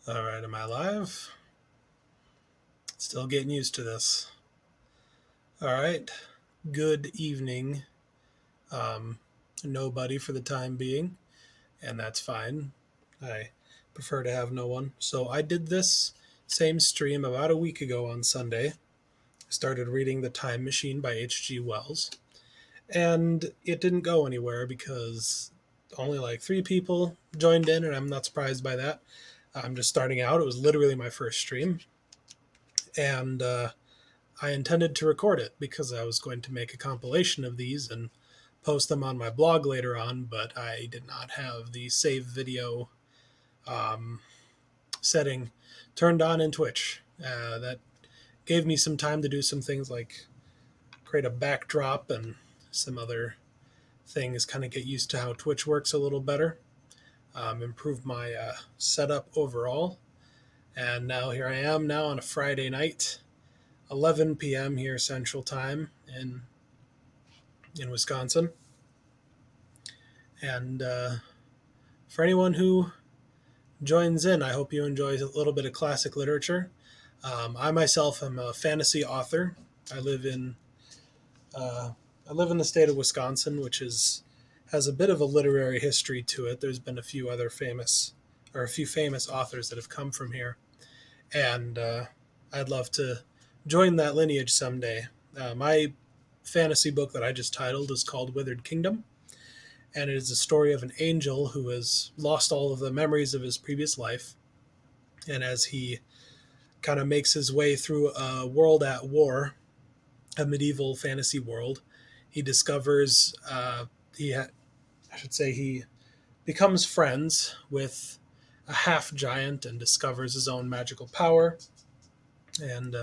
All right, am I live? Still getting used to this. All right, good evening. Um, Nobody for the time being, and that's fine. I prefer to have no one. So I did this same stream about a week ago on Sunday. I started reading The Time Machine by H.G. Wells, and it didn't go anywhere because only like three people joined in, and I'm not surprised by that. I'm just starting out. It was literally my first stream, and I intended to record it because I was going to make a compilation of these and post them on my blog later on, but I did not have the save video um, setting turned on in Twitch. That gave me some time to do some things like create a backdrop and some other things, kind of get used to how Twitch works a little better, improve my setup overall. And now here I am now on a Friday night, 11 p.m. here Central Time in Wisconsin. And for anyone who joins in, I hope you enjoy a little bit of classic literature. I myself am a fantasy author. I live in uh, I live in the state of Wisconsin, which has a bit of a literary history to it. There's been a few famous authors that have come from here, and I'd love to join that lineage someday. My fantasy book that I just titled is called Withered Kingdom, and it is a story of an angel who has lost all of the memories of his previous life. And as he kind of makes his way through a world at war, a medieval fantasy world, he discovers I should say he becomes friends with a half giant and discovers his own magical power. And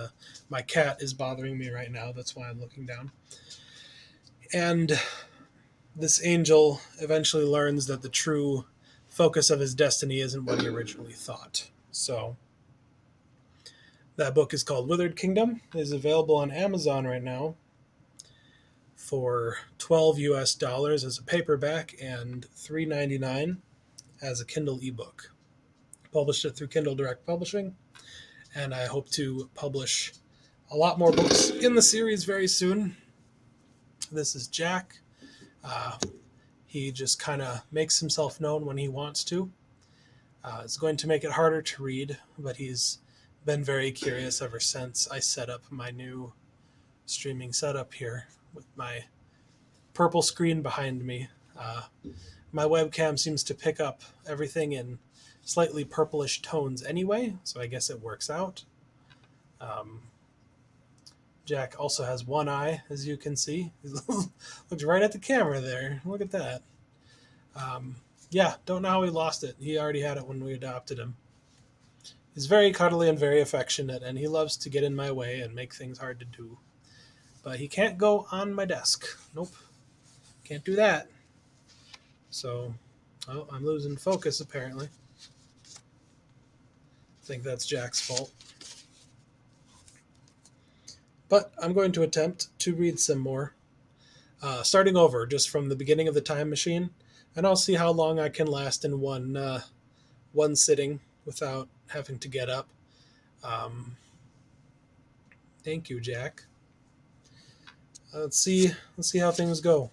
my cat is bothering me right now. That's why I'm looking down. And this angel eventually learns that the true focus of his destiny isn't what he originally thought. So that book is called Withered Kingdom. It is available on Amazon right now for $12 as a paperback and $3.99 as a Kindle ebook. Published it through Kindle Direct Publishing, and I hope to publish a lot more books in the series very soon. This is Jack. Uh, he just kind of makes himself known when he wants to. It's going to make it harder to read, but he's been very curious ever since I set up my new streaming setup here with my purple screen behind me. My webcam seems to pick up everything in slightly purplish tones anyway, so I guess it works out. Jack also has one eye, as you can see. He looks right at the camera there. Look at that. Yeah, don't know how he lost it. He already had it when we adopted him. He's very cuddly and very affectionate, and he loves to get in my way and make things hard to do. But he can't go on my desk. Nope. Can't do that. So, I'm losing focus, apparently. I think that's Jack's fault. But I'm going to attempt to read some more. Starting over, just from the beginning of the Time Machine, and I'll see how long I can last in one sitting without having to get up. Thank you, Jack. Let's see how things go.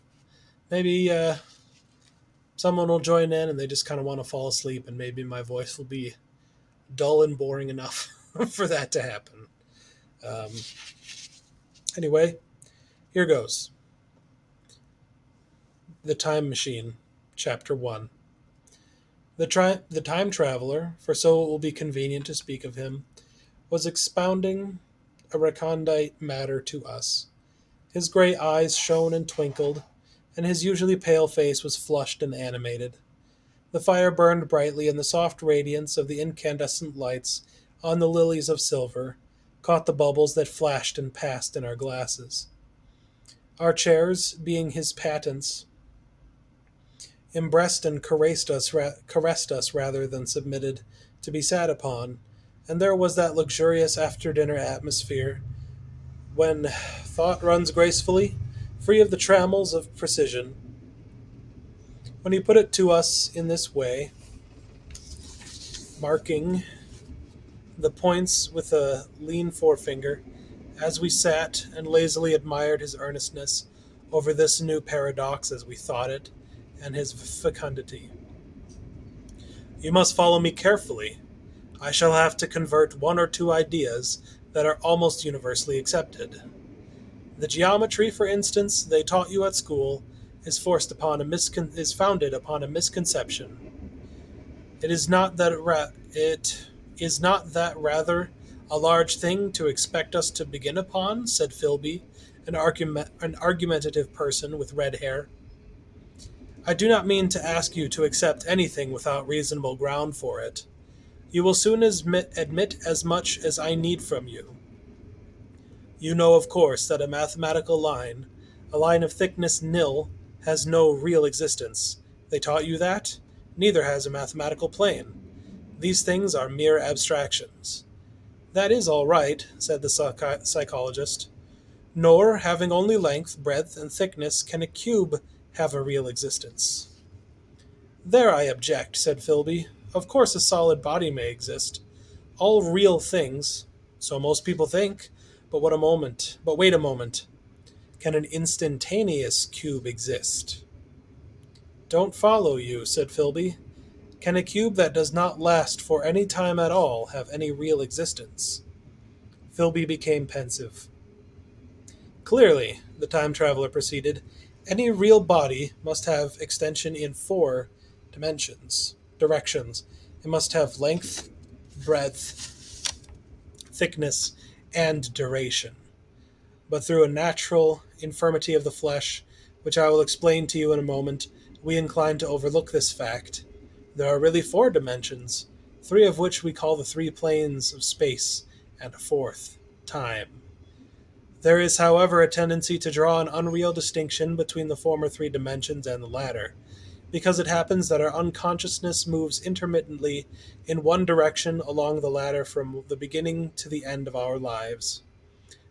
Maybe someone will join in and they just kind of want to fall asleep, and maybe my voice will be dull and boring enough for that to happen. Anyway, here goes. The Time Machine, Chapter 1. The time traveler, for so it will be convenient to speak of him, was expounding a recondite matter to us. His gray eyes shone and twinkled, and his usually pale face was flushed and animated. The fire burned brightly, and the soft radiance of the incandescent lights on the lilies of silver caught the bubbles that flashed and passed in our glasses. Our chairs, being his patents, embraced and caressed us rather than submitted to be sat upon, and there was that luxurious after-dinner atmosphere when thought runs gracefully, free of the trammels of precision. When he put it to us in this way, marking the points with a lean forefinger, as we sat and lazily admired his earnestness over this new paradox as we thought it, and his fecundity. You must follow me carefully. I shall have to convert one or two ideas that are almost universally accepted. The geometry, for instance, they taught you at school, is founded upon a misconception. It is not that rather a large thing to expect us to begin upon, said Philby, an argumentative person with red hair. I do not mean to ask you to accept anything without reasonable ground for it. You will soon admit as much as I need from you. You know, of course, that a line of thickness nil, has no real existence. They taught you that? Neither has a mathematical plane. These things are mere abstractions. That is all right, said the psychologist. Nor, having only length, breadth, and thickness, can a cube have a real existence. There I object, said Philby. Of course a solid body may exist. All real things, so most people think. But wait a moment. Can an instantaneous cube exist? Don't follow you, said Philby. Can a cube that does not last for any time at all have any real existence? Philby became pensive. Clearly, the time traveler proceeded, any real body must have extension in four directions. It must have length, breadth, thickness, and duration. But through a natural infirmity of the flesh, which I will explain to you in a moment, we incline to overlook this fact. There are really four dimensions, three of which we call the three planes of space, and a fourth, time. There is, however, a tendency to draw an unreal distinction between the former three dimensions and the latter, because it happens that our unconsciousness moves intermittently in one direction along the latter from the beginning to the end of our lives.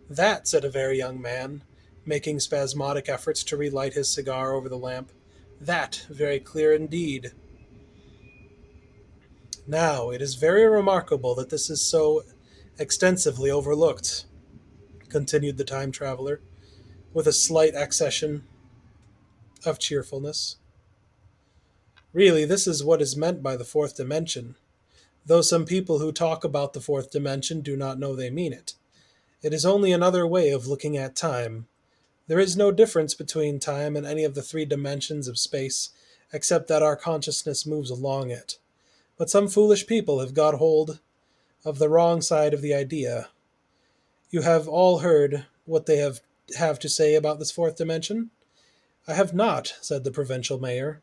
That, said a very young man, making spasmodic efforts to relight his cigar over the lamp, that very clear indeed. Now, it is very remarkable that this is so extensively overlooked, continued the time traveler, with a slight accession of cheerfulness. Really, this is what is meant by the fourth dimension, though some people who talk about the fourth dimension do not know they mean it. It is only another way of looking at time. There is no difference between time and any of the three dimensions of space, except that our consciousness moves along it. But some foolish people have got hold of the wrong side of the idea. You have all heard what they have to say about this fourth dimension? I have not, said the provincial mayor.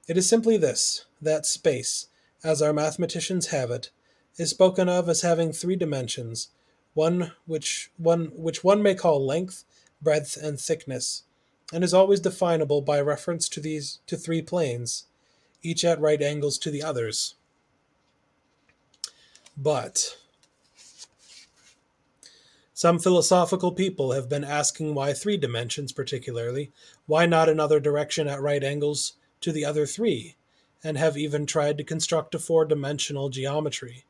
It is simply this, that space, as our mathematicians have it, is spoken of as having three dimensions, which one may call length, breadth, and thickness, and is always definable by reference to these to three planes, each at right angles to the others. But some philosophical people have been asking why three dimensions particularly, why not another direction at right angles to the other three, and have even tried to construct a four-dimensional geometry.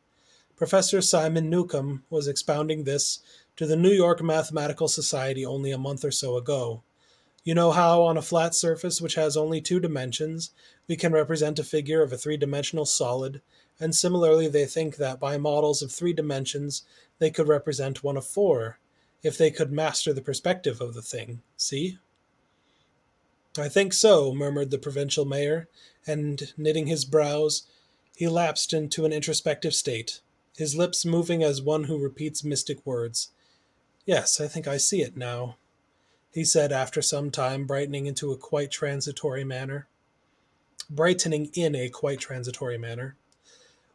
Professor Simon Newcomb was expounding this to the New York Mathematical Society only a month or so ago. You know how, on a flat surface which has only two dimensions, we can represent a figure of a three-dimensional solid, and similarly they think that by models of three dimensions they could represent one of four, if they could master the perspective of the thing. See? I think so, murmured the provincial mayor, and, knitting his brows, he lapsed into an introspective state, his lips moving as one who repeats mystic words. Yes, I think I see it now, he said after some time, brightening in a quite transitory manner.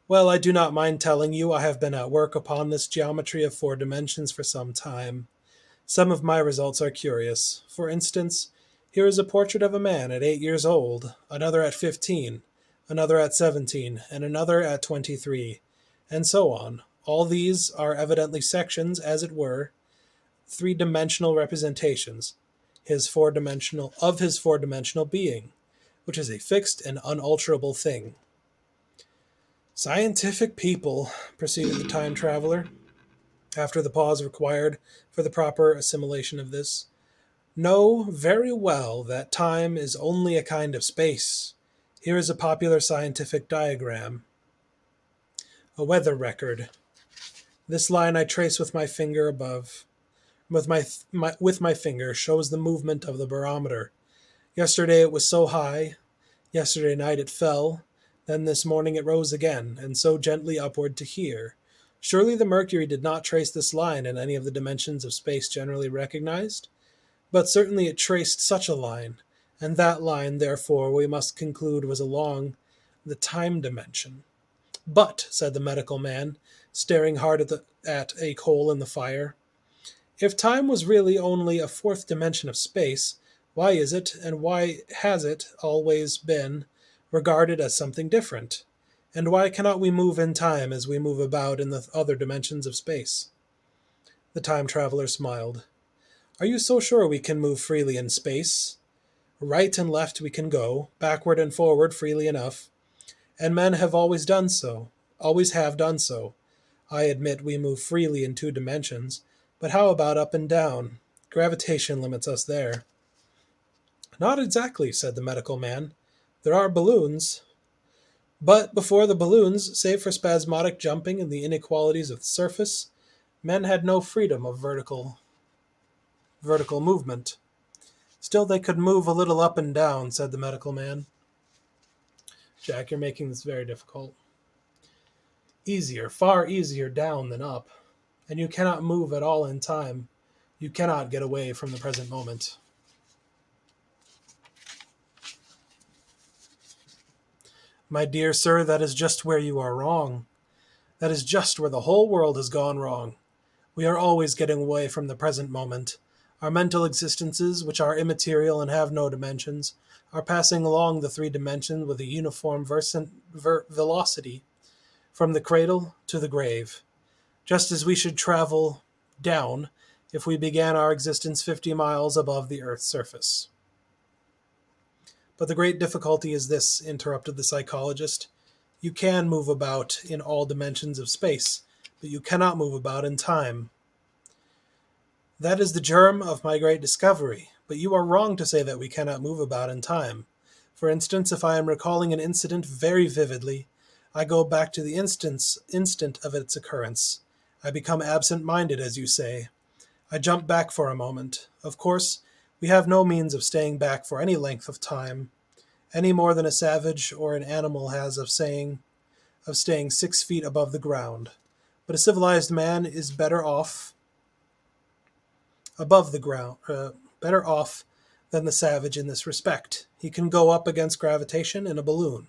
Well, I do not mind telling you I have been at work upon this geometry of four dimensions for some time. Some of my results are curious. For instance, here is a portrait of a man at 8 years old, another at 15, another at 17, and another at 23, and so on. All these are evidently sections, as it were, three-dimensional representations his four-dimensional being, which is a fixed and unalterable thing. Scientific people, proceeded the time traveler, after the pause required for the proper assimilation of this, know very well that time is only a kind of space. Here is a popular scientific diagram, a weather record. This line I trace with my finger above, with my finger shows the movement of the barometer. Yesterday it was so high, yesterday night it fell, then this morning it rose again, and so gently upward to here. Surely the mercury did not trace this line in any of the dimensions of space generally recognized? But certainly it traced such a line, and that line, therefore, we must conclude was along the time dimension. But, said the medical man, staring hard at a coal in the fire, if time was really only a fourth dimension of space, why is it, and why has it always been, regarded as something different? And why cannot we move in time as we move about in the other dimensions of space? The time traveler smiled. Are you so sure we can move freely in space? Right and left we can go, backward and forward freely enough, and men have always done so, always have done so. I admit we move freely in two dimensions, but how about up and down? Gravitation limits us there. Not exactly, said the medical man. There are balloons. But before the balloons, save for spasmodic jumping and the inequalities of the surface, men had no freedom of vertical movement. Still, they could move a little up and down, said the medical man. Jack, you're making this very difficult. Easier, far easier down than up. And you cannot move at all in time. You cannot get away from the present moment. My dear sir, that is just where you are wrong. That is just where the whole world has gone wrong. We are always getting away from the present moment. Our mental existences, which are immaterial and have no dimensions, are passing along the three dimensions with a uniform velocity, from the cradle to the grave, just as we should travel down if we began our existence 50 miles above the Earth's surface. But the great difficulty is this, interrupted the psychologist. You can move about in all dimensions of space, but you cannot move about in time. That is the germ of my great discovery, but you are wrong to say that we cannot move about in time. For instance, if I am recalling an incident very vividly, I go back to the instant of its occurrence. I become absent-minded, as you say. I jump back for a moment. Of course, we have no means of staying back for any length of time, any more than a savage or an animal has of staying 6 feet above the ground. But a civilized man is better off above the ground, better off than the savage in this respect. He can go up against gravitation in a balloon.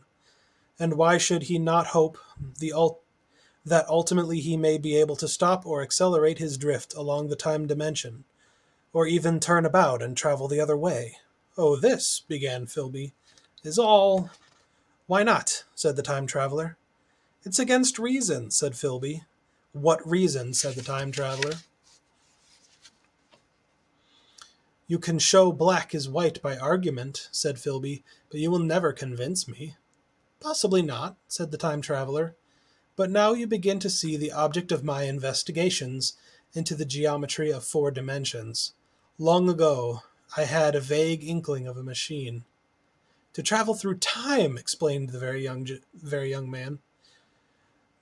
And why should he not hope that ultimately he may be able to stop or accelerate his drift along the time dimension, or even turn about and travel the other way? Oh, this, began Philby, is all... Why not? Said the time traveler. It's against reason, said Philby. What reason? Said the time traveler. You can show black is white by argument, said Philby, but you will never convince me. Possibly not, said the time traveler, but now you begin to see the object of my investigations into the geometry of 4 dimensions. Long ago, I had a vague inkling of a machine. To travel through time, explained the very young man,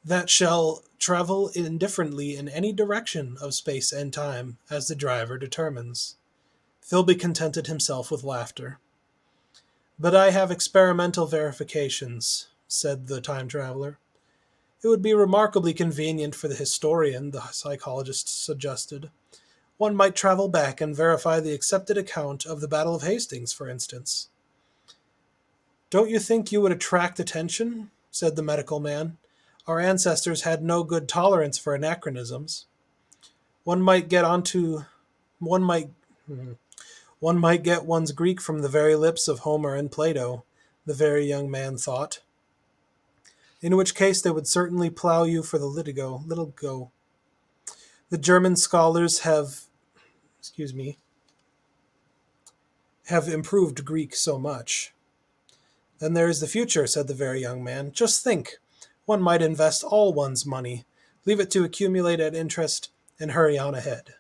that shall travel indifferently in any direction of space and time, as the driver determines. Philby contented himself with laughter. But I have experimental verifications, said the time traveler. It would be remarkably convenient for the historian, the psychologist suggested. One might travel back and verify the accepted account of the Battle of Hastings, for instance. Don't you think you would attract attention? Said the medical man. Our ancestors had no good tolerance for anachronisms. One might get one might One might get one's Greek from the very lips of Homer and Plato, the very young man thought. In which case they would certainly plough you for the litigo. The German scholars have improved Greek so much. Then there is the future, said the very young man. Just think, One might invest all one's money, leave it to accumulate at interest, and hurry on ahead.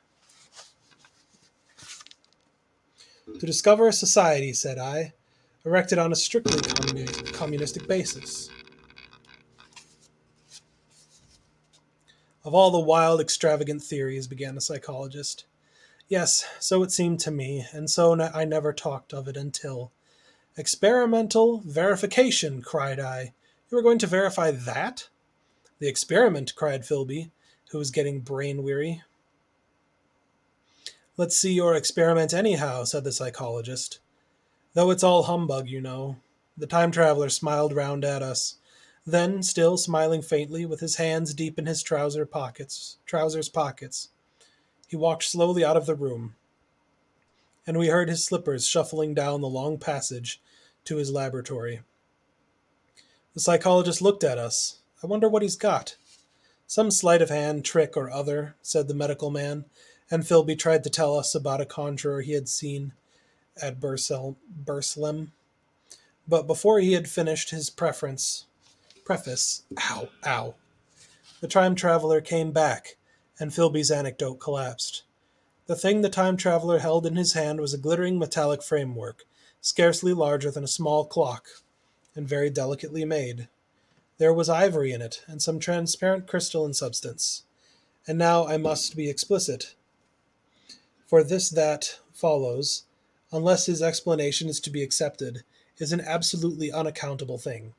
To discover a society, said I, erected on a strictly communistic basis. Of all the wild, extravagant theories, began the psychologist. Yes, so it seemed to me, and so I never talked of it until. Experimental verification, cried I. You are going to verify that? The experiment, cried Philby, who was getting brain weary. Let's see your experiment anyhow, said the psychologist. Though it's all humbug, you know. The time traveler smiled round at us. Then, still smiling faintly, with his hands deep in his trousers pockets, he walked slowly out of the room, and we heard his slippers shuffling down the long passage to his laboratory. The psychologist looked at us. I wonder what he's got. Some sleight of hand trick or other, said the medical man, and Philby tried to tell us about a conjurer he had seen at Burslem. But before he had finished his preface, ow, the time traveler came back, and Philby's anecdote collapsed. The thing the time traveler held in his hand was a glittering metallic framework, scarcely larger than a small clock, and very delicately made. There was ivory in it, and some transparent crystalline substance. And now I must be explicit, for this that follows, unless his explanation is to be accepted, is an absolutely unaccountable thing.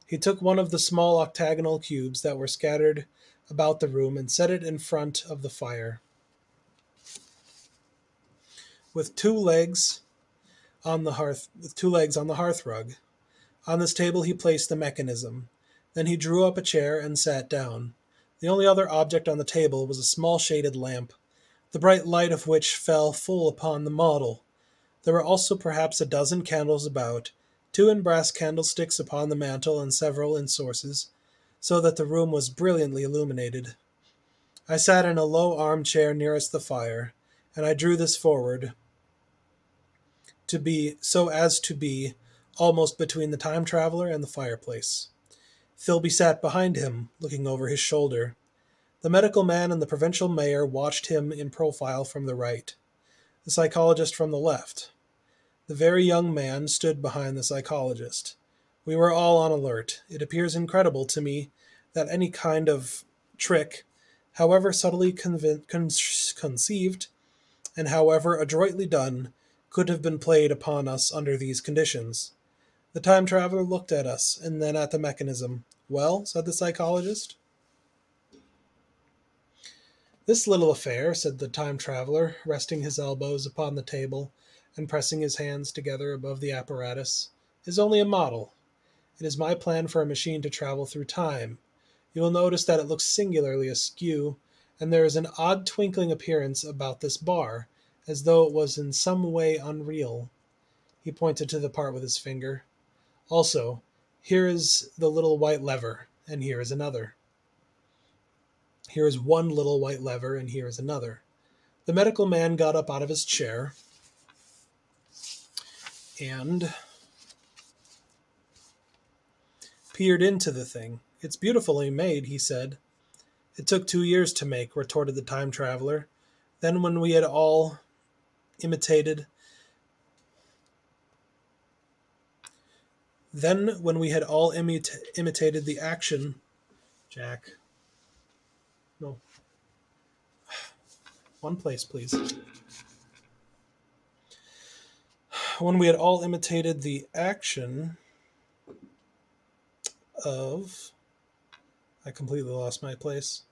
He took one of the small octagonal cubes that were scattered about the room and set it in front of the fire. With two legs on the hearth rug. On this table he placed the mechanism. Then he drew up a chair and sat down. The only other object on the table was a small shaded lamp, the bright light of which fell full upon the model. There were also perhaps a dozen candles about, two in brass candlesticks upon the mantel and several in sources, so that the room was brilliantly illuminated. I sat in a low armchair nearest the fire, and I drew this forward to be almost between the time traveler and the fireplace. Philby sat behind him, looking over his shoulder. The medical man and the provincial mayor watched him in profile from the right, the psychologist from the left. The very young man stood behind the psychologist. We were all on alert. It appears incredible to me that any kind of trick, however subtly conceived and however adroitly done, could have been played upon us under these conditions. The time traveler looked at us and then at the mechanism. Well, said the psychologist. This little affair, said the time traveler, resting his elbows upon the table and pressing his hands together above the apparatus, is only a model. It is my plan for a machine to travel through time. You will notice that it looks singularly askew, and there is an odd twinkling appearance about this bar, as though it was in some way unreal. He pointed to the part with his finger. Also, here is the little white lever, and here is another. Here is one little white lever, and here is another. The medical man got up out of his chair and peered into the thing. It's beautifully made, he said. It took 2 years to make, retorted the time traveler. Then when we had all imitated imitated the action, Jack. No. One place, please. When we had all imitated the action of... I completely lost my place.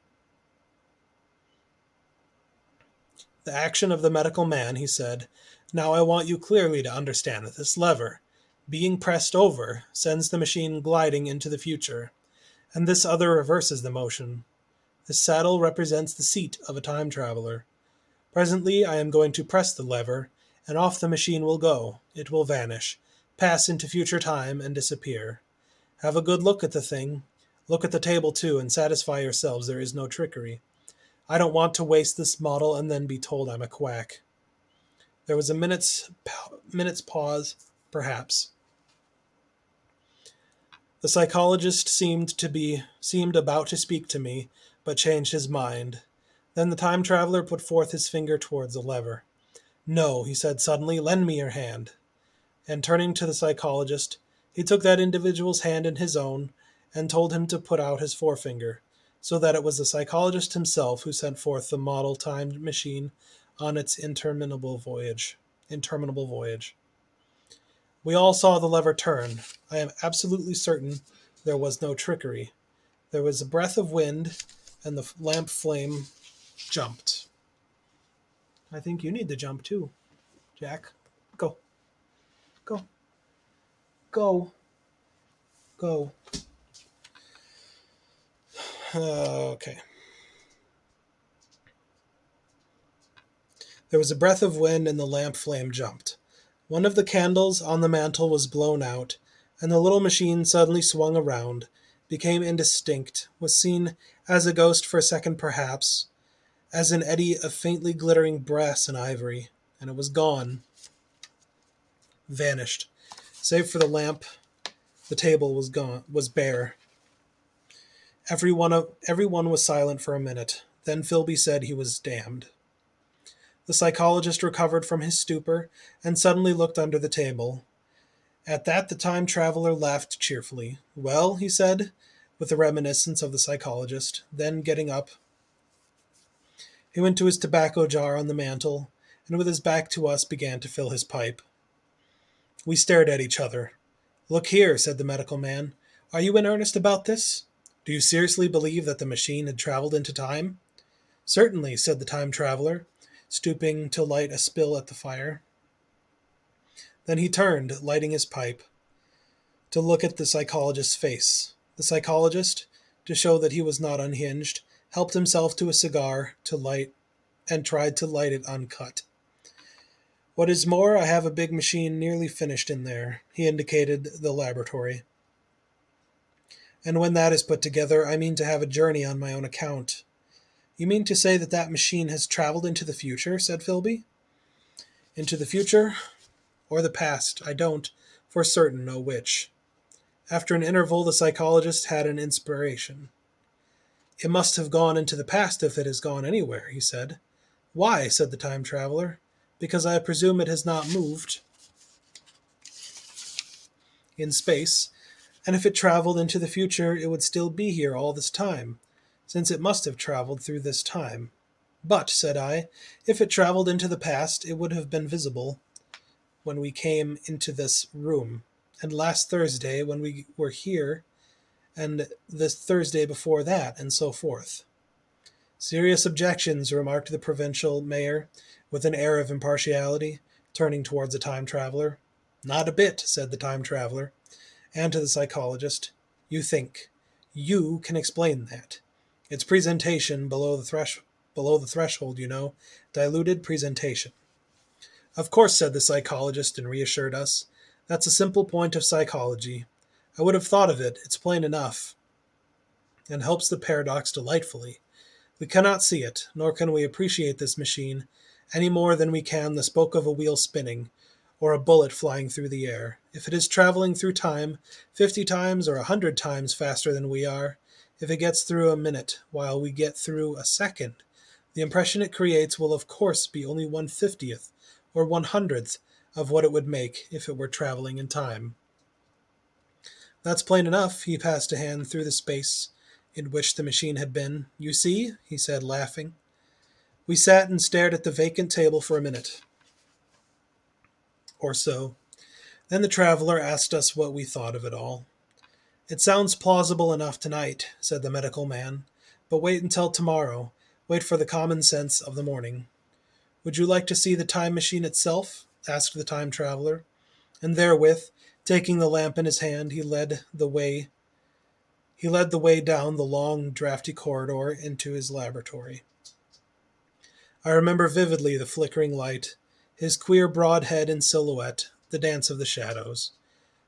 The action of the medical man, he said. Now I want you clearly to understand that this lever, being pressed over, sends the machine gliding into the future, and this other reverses the motion. This saddle represents the seat of a time traveler. Presently I am going to press the lever, and off the machine will go. It will vanish, pass into future time, and disappear. Have a good look at the thing. Look at the table, too, and satisfy yourselves there is no trickery. I don't want to waste this model and then be told I'm a quack. There was a minute's pause, perhaps. The psychologist seemed about to speak to me, but changed his mind. Then the time traveler put forth his finger towards the lever. No, he said suddenly, lend me your hand. And turning to the psychologist, he took that individual's hand in his own and told him to put out his forefinger, so that it was the psychologist himself who sent forth the model time machine on its interminable voyage. Interminable voyage. We all saw the lever turn. I am absolutely certain there was no trickery. There was a breath of wind, and the lamp flame jumped. I think you need to jump too, Jack. Go, go, go, go. Okay. There was a breath of wind, and the lamp flame jumped. One of the candles on the mantel was blown out, and the little machine suddenly swung around, became indistinct, was seen as a ghost for a second perhaps, as an eddy of faintly glittering brass and ivory, and it was gone, vanished. Save for the lamp, the table was gone, was bare. Everyone was silent for a minute. Then Philby said he was damned. The psychologist recovered from his stupor and suddenly looked under the table. At that, the time traveler laughed cheerfully. Well, he said, with a reminiscence of the psychologist. Then, getting up, he went to his tobacco jar on the mantel, and with his back to us began to fill his pipe. We stared at each other. Look here, said the medical man. Are you in earnest about this? Do you seriously believe that the machine had traveled into time? Certainly, said the time traveler, stooping to light a spill at the fire. Then he turned, lighting his pipe, to look at the psychologist's face. The psychologist, to show that he was not unhinged, helped himself to a cigar to light and tried to light it uncut. What is more, I have a big machine nearly finished in there. He indicated the laboratory. And when that is put together, I mean to have a journey on my own account. You mean to say that that machine has traveled into the future, said Philby. Into the future or the past, I don't, for certain, know which. After an interval, the psychologist had an inspiration. It must have gone into the past if it has gone anywhere, he said. Why, said the time traveler. Because I presume it has not moved in space, and if it traveled into the future, it would still be here all this time, since it must have traveled through this time. But, said I, if it traveled into the past, it would have been visible when we came into this room, and last Thursday when we were here, and the Thursday before that, and so forth. Serious objections, remarked the provincial mayor, with an air of impartiality, turning towards the time traveler. Not a bit, said the time traveler, and to the psychologist, you think. You can explain that. It's presentation below the threshold, you know, diluted presentation. Of course, said the psychologist, and reassured us. That's a simple point of psychology. I would have thought of it. It's plain enough, and helps the paradox delightfully. We cannot see it, nor can we appreciate this machine, any more than we can the spoke of a wheel spinning, or a bullet flying through the air. If it is traveling through time 50 times or 100 times faster than we are, if it gets through a minute while we get through a second, the impression it creates will of course be only 1/50th or 1/100th of what it would make if it were traveling in time. That's plain enough. He passed a hand through the space in which the machine had been. You see, he said, laughing. We sat and stared at the vacant table for a minute or so. Then the traveler asked us what we thought of it all. It sounds plausible enough tonight, said the medical man, but wait until tomorrow. Wait for the common sense of the morning. Would you like to see the time machine itself? Asked the time traveler. And therewith, taking the lamp in his hand, he led the way down the long, drafty corridor into his laboratory. I remember vividly the flickering light, his queer broad head in silhouette, the dance of the shadows,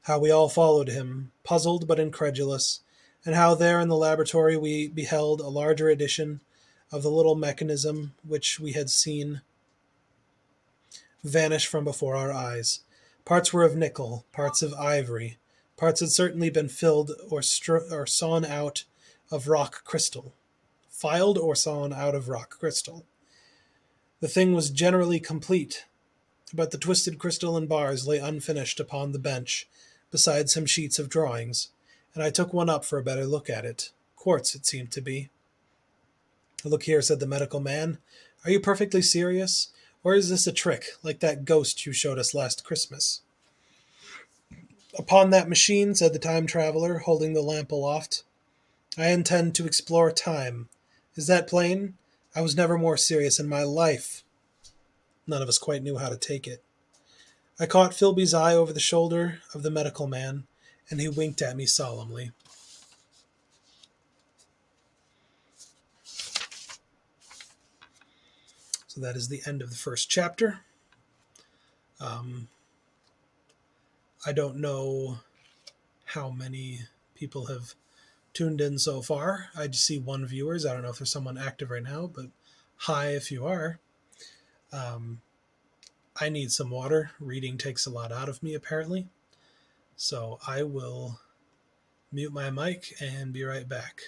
how we all followed him, puzzled but incredulous, and how there in the laboratory we beheld a larger edition of the little mechanism which we had seen vanish from before our eyes. Parts were of nickel, parts of ivory, Parts had certainly been filled or sawn out of rock crystal. Filed or sawn out of rock crystal. The thing was generally complete, but the twisted crystal and bars lay unfinished upon the bench, beside some sheets of drawings, and I took one up for a better look at it. Quartz, it seemed to be. Look here, said the medical man. Are you perfectly serious? Or is this a trick, like that ghost you showed us last Christmas? Upon that machine, said the time traveler, holding the lamp aloft, I intend to explore time. Is that plain? I was never more serious in my life. None of us quite knew how to take it. I caught Philby's eye over the shoulder of the medical man, and he winked at me solemnly. So that is the end of the first chapter. Um, I don't know how many people have tuned in so far. I just see one viewers. I don't know if there's someone active right now, but hi if you are. I need some water. Reading takes a lot out of me, apparently. So I will mute my mic and be right back.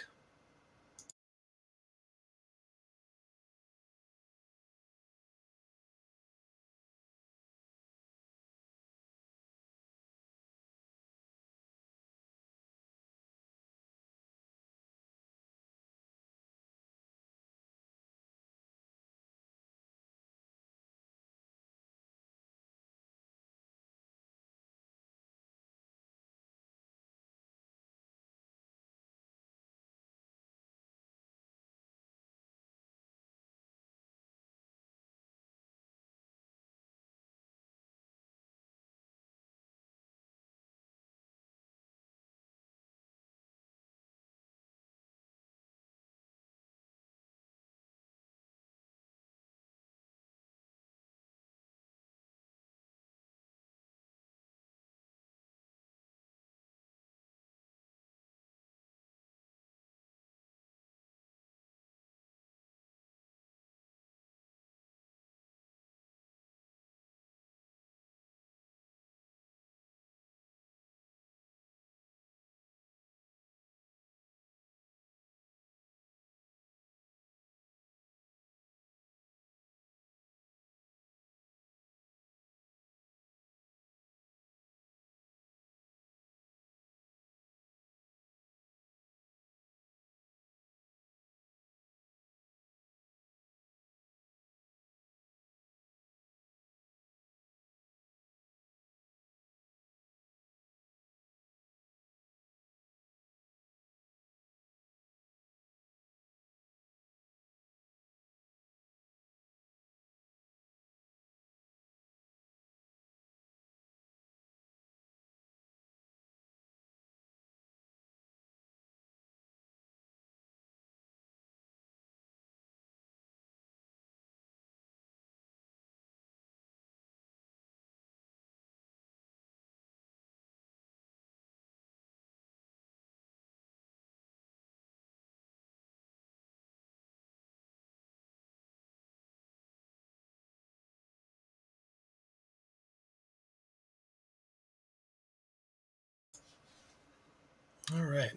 All right.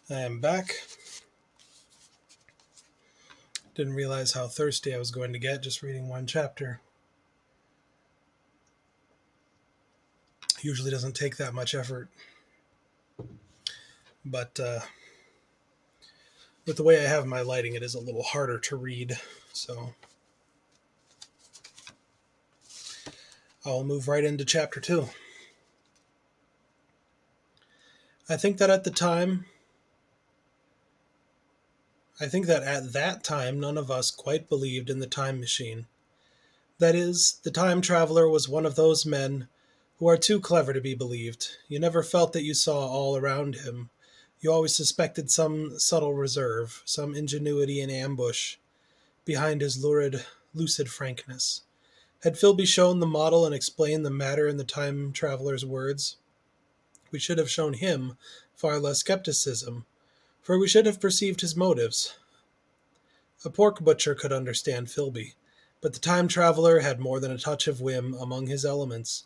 I am back. Didn't realize how thirsty I was going to get just reading one chapter. Usually doesn't take that much effort. But with the way I have my lighting, it is a little harder to read. So I'll move right into chapter 2. I think that at that time, none of us quite believed in the time machine. That is, the time traveler was one of those men who are too clever to be believed. You never felt that you saw all around him. You always suspected some subtle reserve, some ingenuity in ambush behind his lurid, lucid frankness. Had Philby shown the model and explained the matter in the time traveler's words, we should have shown him far less skepticism, for we should have perceived his motives. A pork butcher could understand Philby, but the time traveler had more than a touch of whim among his elements,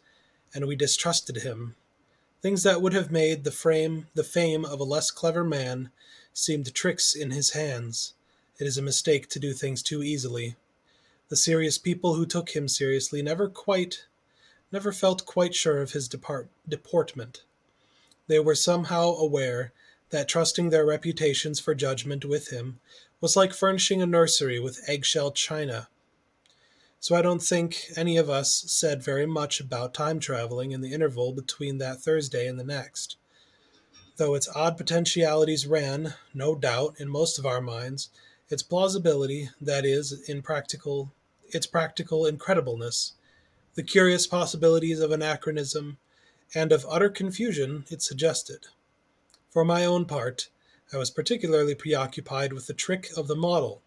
and we distrusted him. Things that would have made the fame of a less clever man seemed tricks in his hands. It is a mistake to do things too easily. The serious people who took him seriously never felt quite sure of his deportment. They were somehow aware that trusting their reputations for judgment with him was like furnishing a nursery with eggshell china. So I don't think any of us said very much about time traveling in the interval between that Thursday and the next. Though its odd potentialities ran, no doubt, in most of our minds, its plausibility, that is, its practical incredibleness, the curious possibilities of anachronism, and of utter confusion it suggested. For my own part, I was particularly preoccupied with the trick of the model,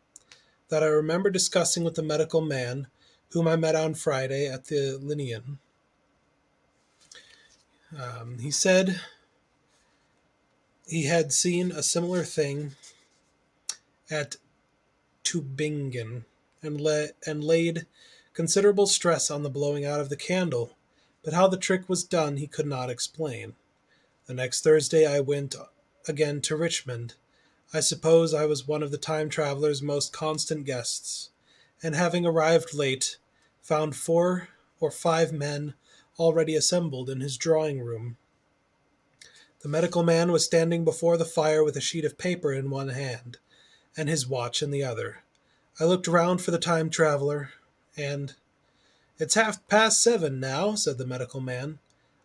that I remember discussing with the medical man whom I met on Friday at the Linnean. He said he had seen a similar thing at Tübingen and laid considerable stress on the blowing out of the candle, but how the trick was done he could not explain. The next Thursday I went again to Richmond. I suppose I was one of the time traveler's most constant guests, and having arrived late, found 4 or 5 men already assembled in his drawing room. The medical man was standing before the fire with a sheet of paper in one hand, and his watch in the other. I looked round for the time traveler, and "It's 7:30 now," said the medical man.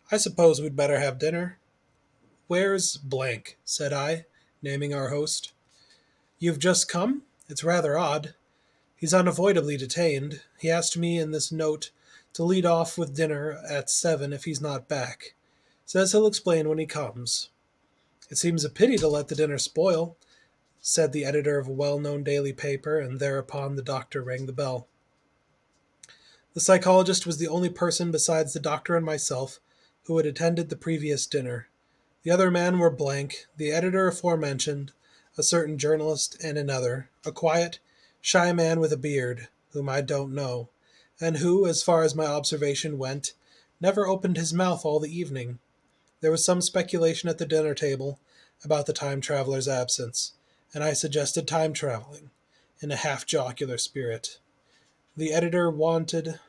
"I suppose we'd better have dinner." "Where's blank?" said I, naming our host. "You've just come? It's rather odd. He's unavoidably detained. He asked me in this note to lead off with dinner at 7 if he's not back. Says he'll explain when he comes." "It seems a pity to let the dinner spoil," said the editor of a well-known daily paper, and thereupon the doctor rang the bell. The psychologist was the only person besides the doctor and myself who had attended the previous dinner. The other men were blank, the editor aforementioned, a certain journalist, and another, a quiet, shy man with a beard, whom I don't know, and who, as far as my observation went, never opened his mouth all the evening. There was some speculation at the dinner table about the time traveler's absence, and I suggested time traveling, in a half-jocular spirit. The editor wanted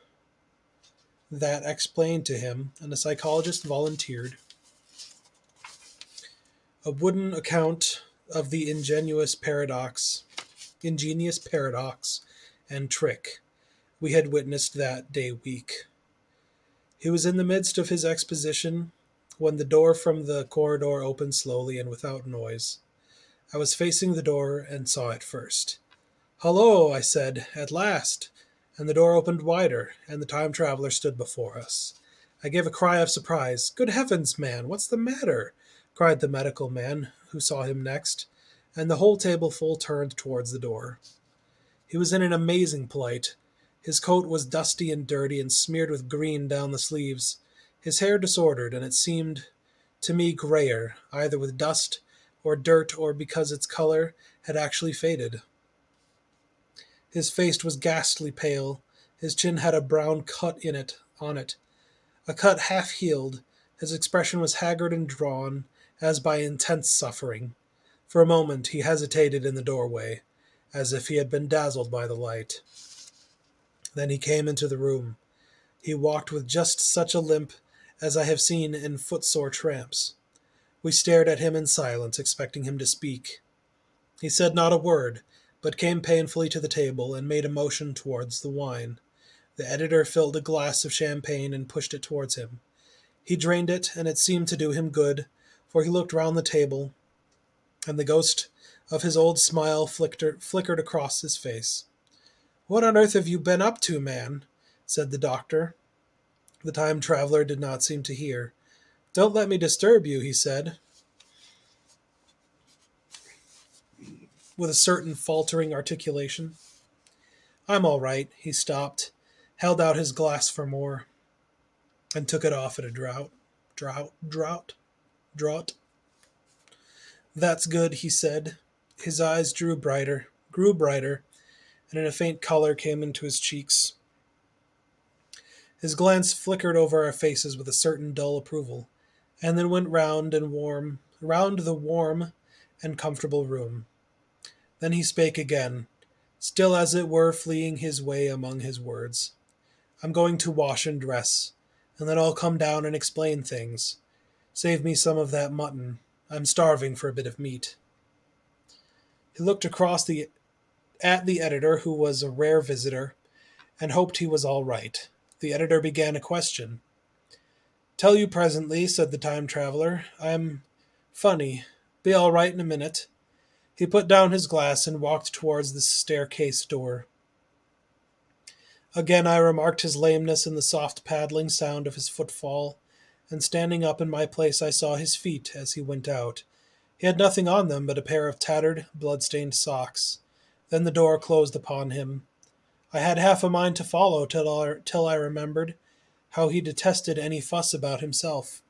that explained to him, and the psychologist volunteered a wooden account of the ingenious paradox and trick we had witnessed that day week. He was in the midst of his exposition when the door from the corridor opened slowly and without noise. I was facing the door and saw it first. "Hullo," I said, "at last!" And the door opened wider, and the time traveler stood before us. I gave a cry of surprise. "Good heavens, man, what's the matter?" cried the medical man, who saw him next, and the whole tableful turned towards the door. He was in an amazing plight. His coat was dusty and dirty and smeared with green down the sleeves, his hair disordered, and it seemed to me grayer, either with dust or dirt or because its color had actually faded. His face was ghastly pale. His chin had a brown cut on it, a cut half healed. His expression was haggard and drawn, as by intense suffering. For a moment he hesitated in the doorway, as if he had been dazzled by the light. Then he came into the room. He walked with just such a limp as I have seen in footsore tramps. We stared at him in silence, expecting him to speak. He said not a word, but came painfully to the table and made a motion towards the wine. The editor filled a glass of champagne and pushed it towards him. He drained it, and it seemed to do him good, for he looked round the table, and the ghost of his old smile flickered across his face. "What on earth have you been up to, man?" said the doctor. The time traveler did not seem to hear. "Don't let me disturb you," he said, with a certain faltering articulation. "I'm all right." He stopped, held out his glass for more, and took it off at a draught. Draught. "That's good," he said. His eyes grew brighter, and a faint color came into his cheeks. His glance flickered over our faces with a certain dull approval. and then went round the warm and comfortable room. Then he spake again, still as it were fleeing his way among his words. I'm going to wash and dress, and then I'll come down and explain things. Save me some of that mutton. I'm starving for a bit of meat. He looked across at the editor, who was a rare visitor, and hoped he was all right. The editor began a question. Tell you presently, said the time traveler. I'm funny. Be all right in a minute. He put down his glass and walked towards the staircase door. Again I remarked his lameness and the soft paddling sound of his footfall, and standing up in my place I saw his feet as he went out. He had nothing on them but a pair of tattered, blood-stained socks. Then the door closed upon him. I had half a mind to follow till I remembered how he detested any fuss about himself.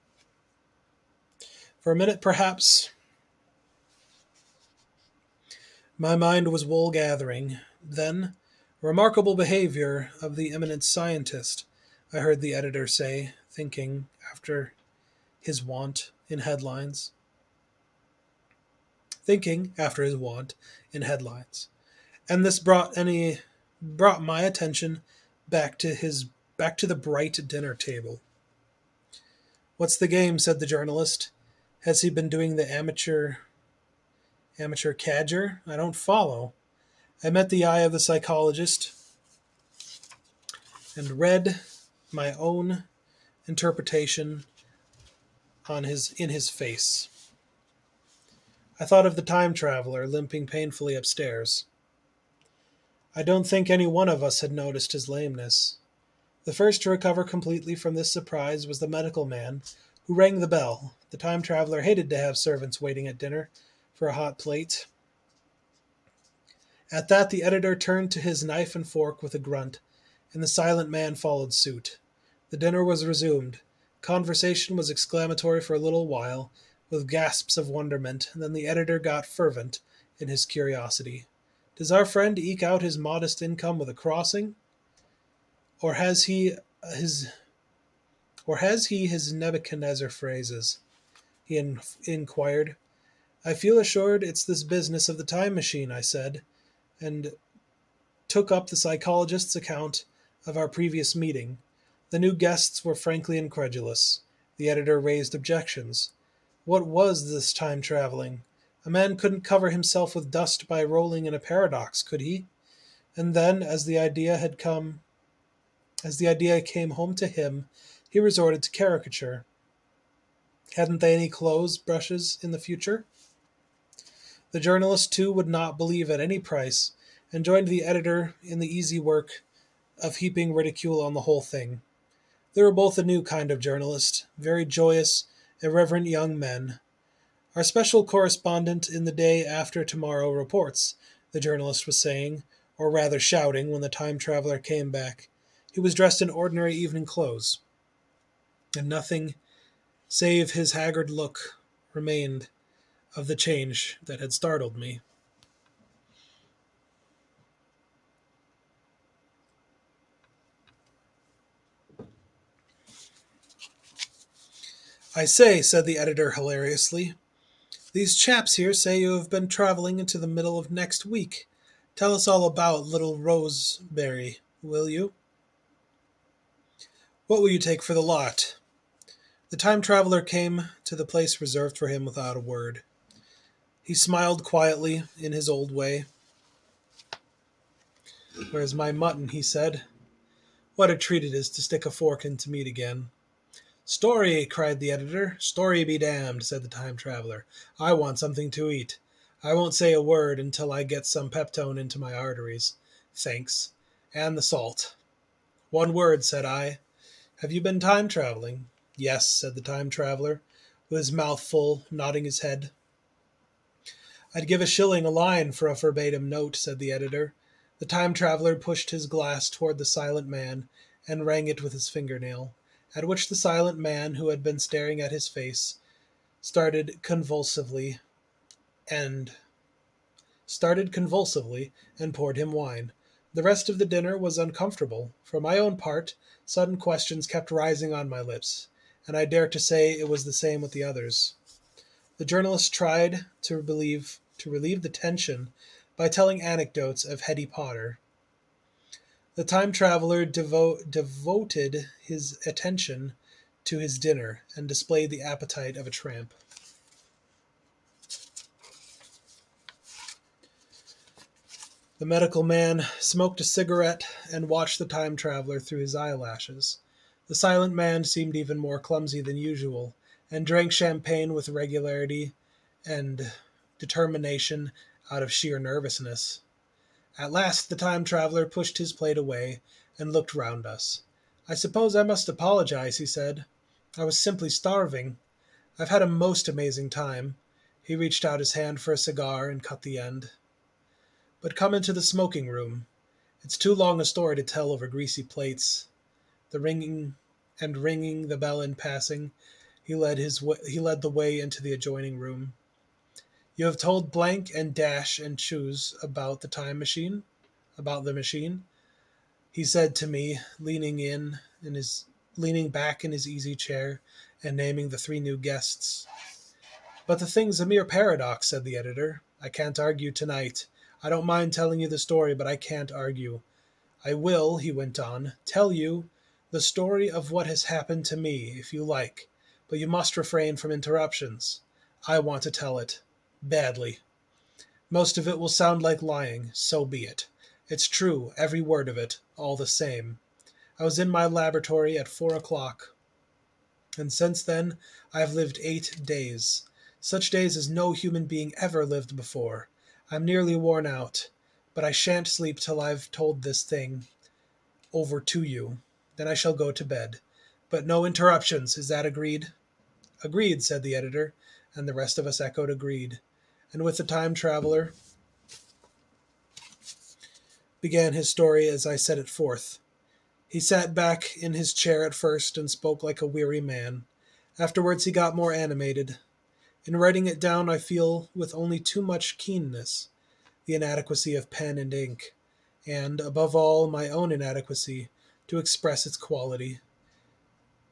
For a minute, perhaps, my mind was wool gathering. Then, remarkable behavior of the eminent scientist, I heard the editor say, his wont in headlines. Thinking, after his wont, in headlines. And this brought my attention back to the bright dinner table. What's the game? Said the journalist. Has he been doing the amateur cadger? I don't follow. I met the eye of the psychologist and read my own interpretation in his face. I thought of the time traveler limping painfully upstairs. I don't think any one of us had noticed his lameness. The first to recover completely from this surprise was the medical man, who rang the bell. The time traveler hated to have servants waiting at dinner for a hot plate. At that, the editor turned to his knife and fork with a grunt, and the silent man followed suit. The dinner was resumed. Conversation was exclamatory for a little while, with gasps of wonderment, and then the editor got fervent in his curiosity. Does our friend eke out his modest income with a crossing? Or has he his Nebuchadnezzar phrases? He inquired. I feel assured it's this business of the time machine, I said, and took up the psychologist's account of our previous meeting. The new guests were frankly incredulous. The editor raised objections. What was this time traveling? A man couldn't cover himself with dust by rolling in a paradox, could he? And then, as the idea came home to him, he resorted to caricature. Hadn't they any clothes brushes in the future? The journalist, too, would not believe at any price, and joined the editor in the easy work of heaping ridicule on the whole thing. They were both a new kind of journalist, very joyous, irreverent young men. Our special correspondent in the day after tomorrow reports, the journalist was saying, or rather shouting, when the time traveler came back. He was dressed in ordinary evening clothes, and nothing save his haggard look remained of the change that had startled me. I say, said the editor hilariously, these chaps here say you have been traveling into the middle of next week. Tell us all about little Roseberry, will you? What will you take for the lot? The time traveler came to the place reserved for him without a word. He smiled quietly in his old way. Where's my mutton? He said. What a treat it is to stick a fork into meat again. Story, cried the editor. Story be damned, said the time traveler. I want something to eat. I won't say a word until I get some peptone into my arteries. Thanks. And the salt. One word, said I. Have you been time traveling? Yes, said the time traveler, with his mouth full, nodding his head. I'd give a shilling a line for a verbatim note, said the editor. The time traveler pushed his glass toward the silent man and rang it with his fingernail, at which the silent man, who had been staring at his face, started convulsively and poured him wine. The rest of the dinner was uncomfortable. For my own part, sudden questions kept rising on my lips, and I dare to say it was the same with the others. The journalist tried to relieve the tension by telling anecdotes of Hetty Potter. The time traveler devoted his attention to his dinner and displayed the appetite of a tramp. The medical man smoked a cigarette and watched the time traveler through his eyelashes. The silent man seemed even more clumsy than usual, and drank champagne with regularity and determination out of sheer nervousness. At last the time traveler pushed his plate away and looked round us. "I suppose I must apologize," he said. "I was simply starving. I've had a most amazing time." He reached out his hand for a cigar and cut the end. "But come into the smoking room. It's too long a story to tell over greasy plates." The ringing the bell in passing, he led the way into the adjoining room. "You have told blank and dash and choose about the machine," he said to me, leaning back in his easy chair and naming the three new guests. "But the thing's a mere paradox," said the editor. "I can't argue tonight. I don't mind telling you the story, but I can't argue. I will," he went on, "tell you the story of what has happened to me, if you like, but you must refrain from interruptions. I want to tell it. Badly. Most of it will sound like lying. So be it. It's true, every word of it, all the same. I was in my laboratory at 4 o'clock, and since then I have lived 8 days. Such days as no human being ever lived before. I'm nearly worn out, but I shan't sleep till I've told this thing over to you. Then I shall go to bed. But no interruptions. Is that agreed?" "Agreed," said the editor, and the rest of us echoed agreed. And with the time traveler began his story as I set it forth. He sat back in his chair at first and spoke like a weary man. Afterwards he got more animated. In writing it down I feel with only too much keenness the inadequacy of pen and ink, and, above all, my own inadequacy to express its quality.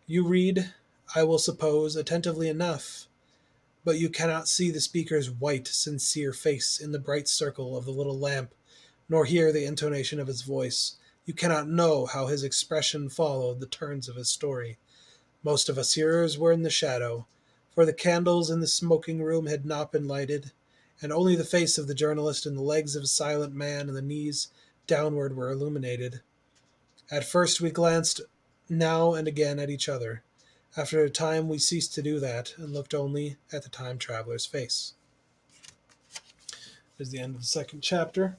You read, I will suppose, attentively enough, but you cannot see the speaker's white, sincere face in the bright circle of the little lamp, nor hear the intonation of his voice. You cannot know how his expression followed the turns of his story. Most of us hearers were in the shadow, for the candles in the smoking room had not been lighted, and only the face of the journalist and the legs of a silent man and the knees downward were illuminated. At first we glanced now and again at each other. After a time we ceased to do that and looked only at the time traveler's face. There's the end of the second chapter.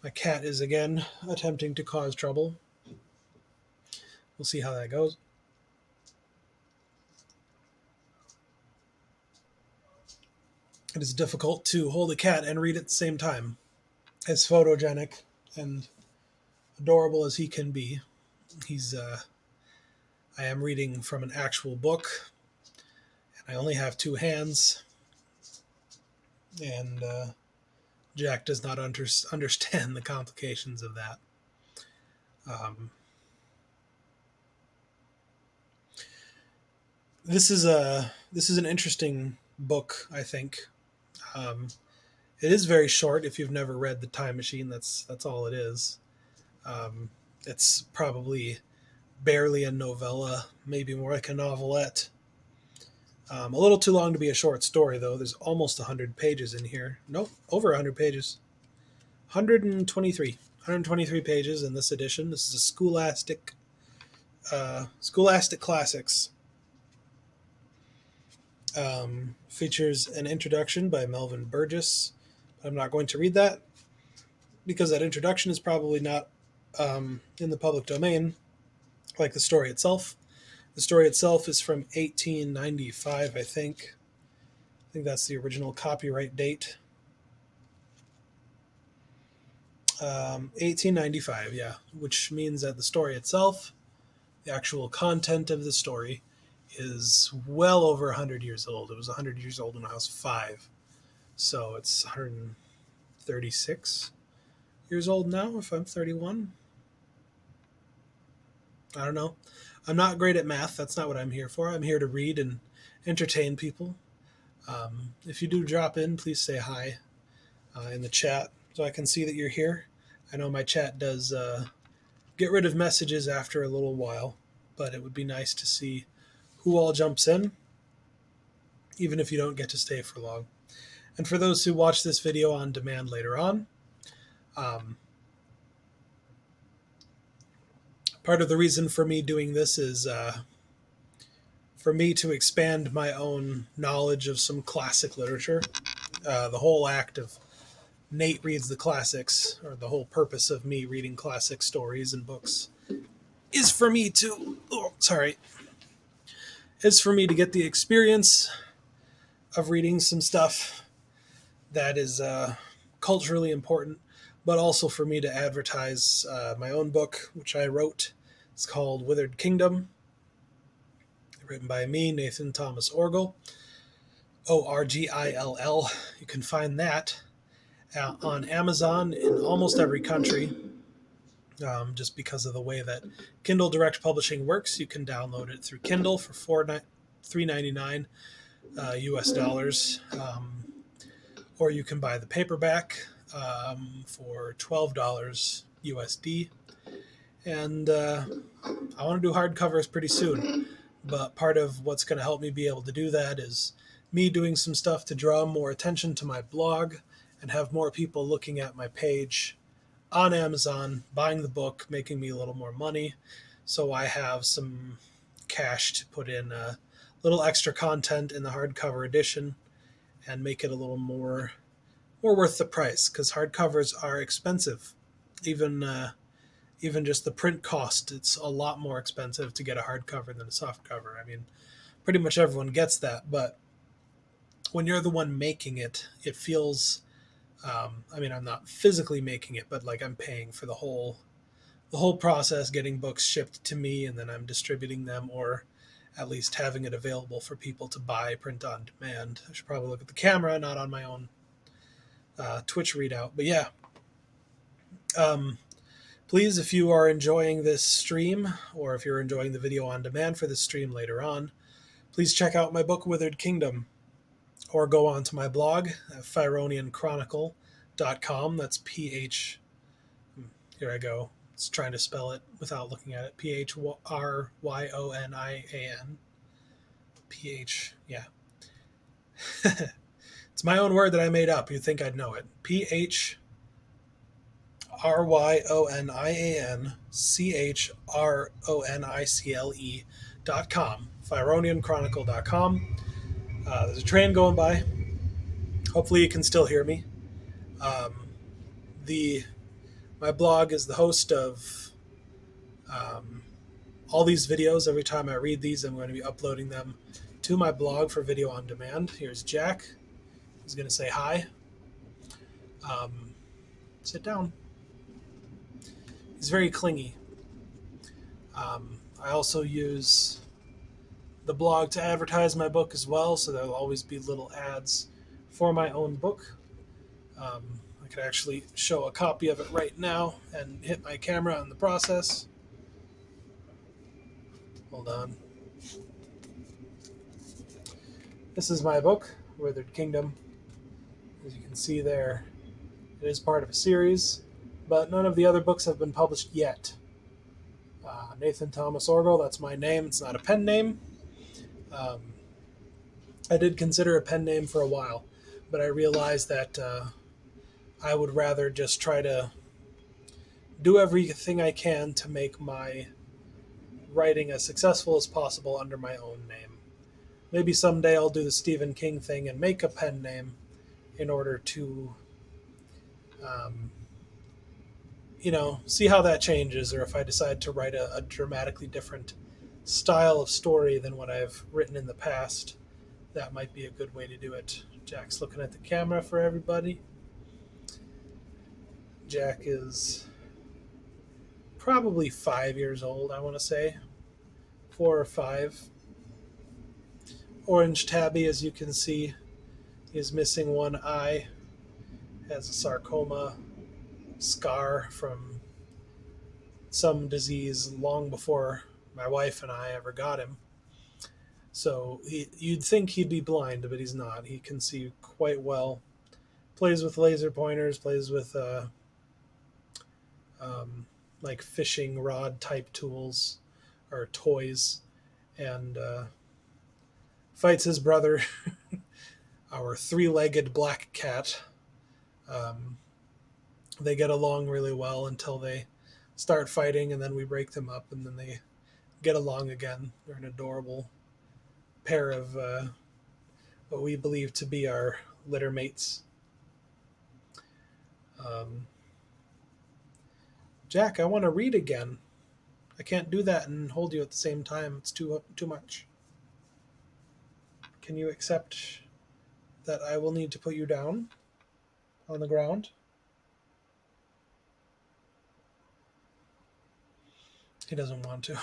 My cat is again attempting to cause trouble. We'll see how that goes. It is difficult to hold a cat and read at the same time. As photogenic and adorable as he can be, I am reading from an actual book, and I only have two hands, and Jack does not understand the complications of that. Um, this is an interesting book, I think. Um, it is very short. If you've never read The Time Machine, that's all it is. Um, it's probably barely a novella, maybe more like a novelette. A little too long to be a short story, though. There's almost 100 pages in here. Nope, over 100 pages. 123. 123 pages in this edition. This is a Scholastic Classics. Features an introduction by Melvin Burgess. I'm not going to read that because that introduction is probably not in the public domain, like the story itself. The story itself is from 1895, I think. I think that's the original copyright date. 1895, yeah, which means that the story itself, the actual content of the story, is well over 100 years old. It was 100 years old when I was 5. So it's 136 years old now if I'm 31. I don't know. I'm not great at math. That's not what I'm here for. I'm here to read and entertain people. If you do drop in, please say hi in the chat so I can see that you're here. I know my chat does get rid of messages after a little while, but it would be nice to see who all jumps in, even if you don't get to stay for long. And for those who watch this video on demand later on, um, part of the reason for me doing this is for me to expand my own knowledge of some classic literature. The whole act of Nate reads the classics, or the whole purpose of me reading classic stories and books, is for me to, is for me to get the experience of reading some stuff that is culturally important, but also for me to advertise my own book, which I wrote. It's called Withered Kingdom, written by me, Nathan Thomas Orgill, Orgill. You can find that on Amazon in almost every country. Just because of the way that Kindle Direct Publishing works, you can download it through Kindle for $3.99 US dollars, or you can buy the paperback for $12 USD. And I want to do hardcovers pretty soon, but part of what's going to help me be able to do that is me doing some stuff to draw more attention to my blog and have more people looking at my page on Amazon, buying the book, making me a little more money. So I have some cash to put in a little extra content in the hardcover edition and make it a little more worth the price, because hardcovers are expensive. Even just the print cost, it's a lot more expensive to get a hardcover than a softcover. I mean, pretty much everyone gets that, but when you're the one making it, it feels. I mean, I'm not physically making it, but like I'm paying for the whole process, getting books shipped to me, and then I'm distributing them, or at least having it available for people to buy print on demand. I should probably look at the camera, not on my own Twitch readout. But yeah, please, if you are enjoying this stream, or if you're enjoying the video on demand for this stream later on, please check out my book, Withered Kingdom, or go on to my blog at phyronianchronicle.com. That's PH. Here I go. It's trying to spell it without looking at it. PHRYONIAN. PH, yeah. It's my own word that I made up. You'd think I'd know it. PHRYONIANCHRONICLE.com. phyronianchronicle.com. There's a train going by. Hopefully you can still hear me. My blog is the host of all these videos. Every time I read these, I'm going to be uploading them to my blog for video on demand. Here's Jack. He's going to say hi. Sit down. He's very clingy. I also use the blog to advertise my book as well, so there'll always be little ads for my own book. I could actually show a copy of it right now and hit my camera in the process. Hold on. This is my book, Withered Kingdom. As you can see there, it is part of a series, but none of the other books have been published yet. Nathan Thomas Orgill, that's my name. It's not a pen name. I did consider a pen name for a while, but I realized that I would rather just try to do everything I can to make my writing as successful as possible under my own name. Maybe someday I'll do the Stephen King thing and make a pen name in order to, see how that changes, or if I decide to write a dramatically different style of story than what I've written in the past, that might be a good way to do it. Jack's looking at the camera for everybody. Jack is probably 5 years old, I want to say. 4 or 5. Orange tabby, as you can see, is missing one eye. Has a sarcoma scar from some disease long before my wife and I ever got him. So you'd think he'd be blind, but he's not. He can see quite well. Plays with laser pointers, plays with um, like fishing rod type tools or toys, and fights his brother, our three-legged black cat. Um, they get along really well until they start fighting, and then we break them up, and then they get along again. They're an adorable pair of what we believe to be our litter mates. Um, Jack, I want to read again. I can't do that and hold you at the same time. It's too much. Can you accept that I will need to put you down on the ground? He doesn't want to.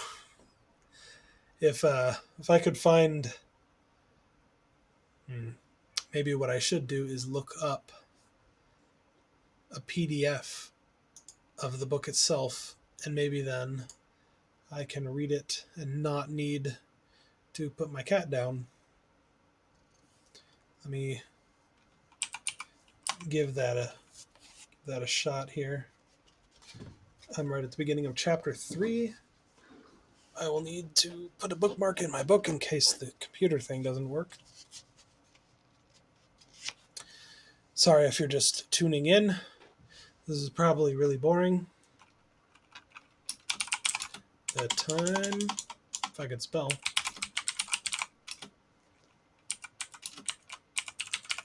If I could find, maybe what I should do is look up a PDF of the book itself, and maybe then I can read it and not need to put my cat down. Let me give that a shot here. I'm right at the beginning of chapter 3. I will need to put a bookmark in my book in case the computer thing doesn't work. Sorry if you're just tuning in. This is probably really boring. The Time, if I could spell.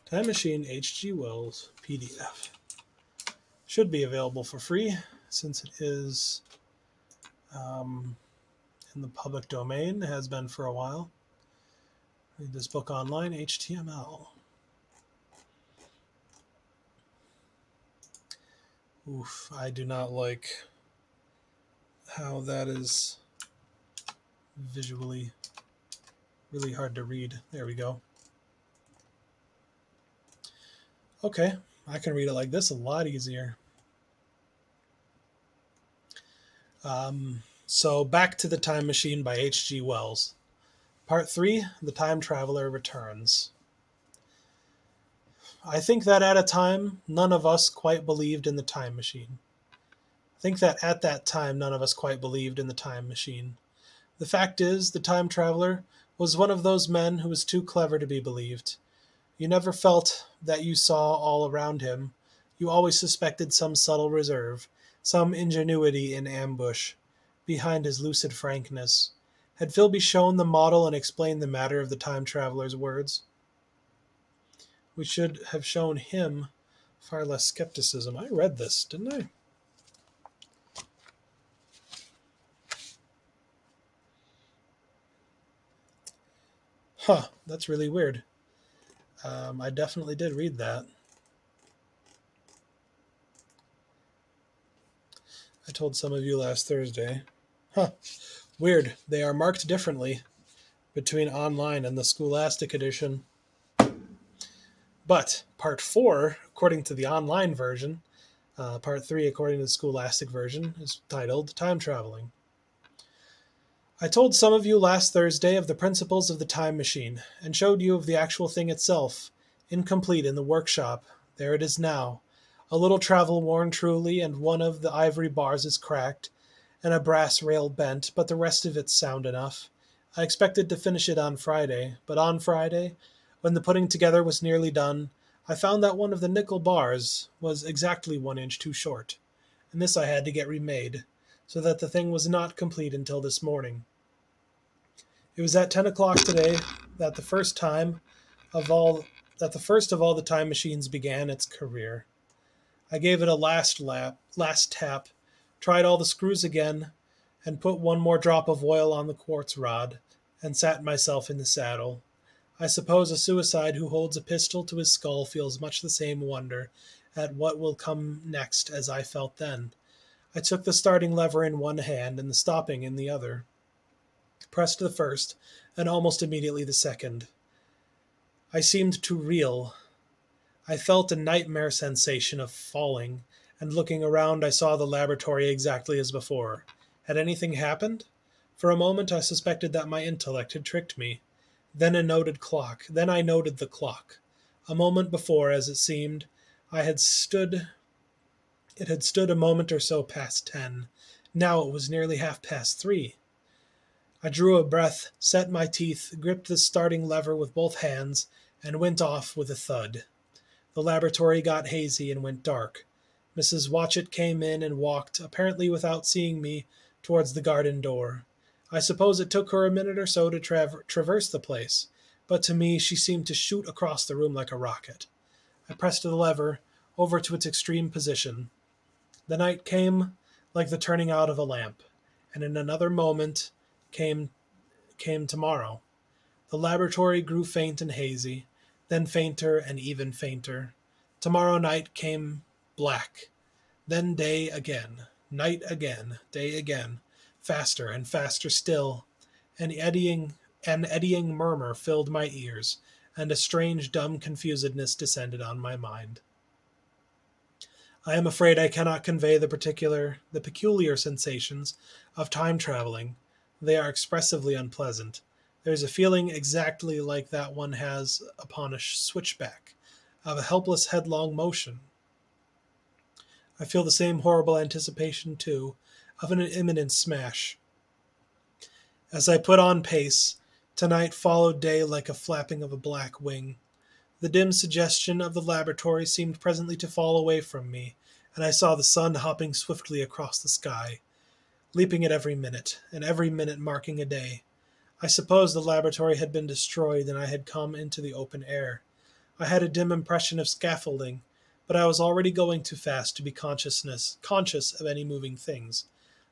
Time Machine H.G. Wells PDF. Should be available for free since it is in the public domain. It has been for a while. Read this book online, HTML. Oof, I do not like how that is visually really hard to read. There we go. Okay, I can read it like this a lot easier. So back to The Time Machine by H.G. Wells. Part 3, The Time Traveler Returns. I think that at a time, none of us quite believed in the time machine. I think that at that time, none of us quite believed in the time machine. The fact is, the time traveler was one of those men who was too clever to be believed. You never felt that you saw all around him. You always suspected some subtle reserve, some ingenuity in ambush, behind his lucid frankness. Had Philby shown the model and explained the matter of the time traveler's words? We should have shown him far less skepticism. I read this, didn't I? Huh, that's really weird. I definitely did read that. I told some of you last Thursday. Huh, weird. They are marked differently between online and the Scholastic edition. But part 4, according to the online version, part 3, according to the Scholastic version, is titled Time Traveling. I told some of you last Thursday of the principles of the time machine, and showed you of the actual thing itself, incomplete in the workshop. There it is now. A little travel-worn truly, and one of the ivory bars is cracked, and a brass rail bent, but the rest of it's sound enough. I expected to finish it on Friday, but on Friday, when the putting together was nearly done, I found that one of the nickel bars was exactly 1 inch too short, and this I had to get remade, so that the thing was not complete until this morning. It was at 10 o'clock today that the first of all the time machines began its career. I gave it a last tap, tried all the screws again, and put one more drop of oil on the quartz rod, and sat myself in the saddle. I suppose a suicide who holds a pistol to his skull feels much the same wonder at what will come next as I felt then. I took the starting lever in one hand and the stopping in the other, pressed the first, and almost immediately the second. I seemed to reel. I felt a nightmare sensation of falling, and looking around I saw the laboratory exactly as before. Had anything happened? For a moment I suspected that my intellect had tricked me. Then I noted the clock. A moment before, as it seemed, I had stood it had stood a moment or so past 10. Now it was nearly half past 3. I drew a breath, set my teeth, gripped the starting lever with both hands, and went off with a thud. The laboratory got hazy and went dark. Mrs. Watchett came in and walked, apparently without seeing me, towards the garden door. I suppose it took her a minute or so to traverse the place, but to me she seemed to shoot across the room like a rocket. I pressed the lever over to its extreme position. The night came like the turning out of a lamp, and in another moment came came tomorrow. The laboratory grew faint and hazy, then fainter and even fainter. Tomorrow night came black, then day again, night again, day again, faster and faster still. An eddying murmur filled my ears, and a strange dumb confusedness descended on my mind. I am afraid I cannot convey the peculiar sensations of time traveling. They are expressively unpleasant. There is a feeling exactly like that one has upon a switchback, of a helpless headlong motion. I feel the same horrible anticipation, too, of an imminent smash. As I put on pace, tonight followed day like a flapping of a black wing. The dim suggestion of the laboratory seemed presently to fall away from me, and I saw the sun hopping swiftly across the sky, leaping at every minute, and every minute marking a day. I supposed the laboratory had been destroyed and I had come into the open air. I had a dim impression of scaffolding, but I was already going too fast to be conscious of any moving things.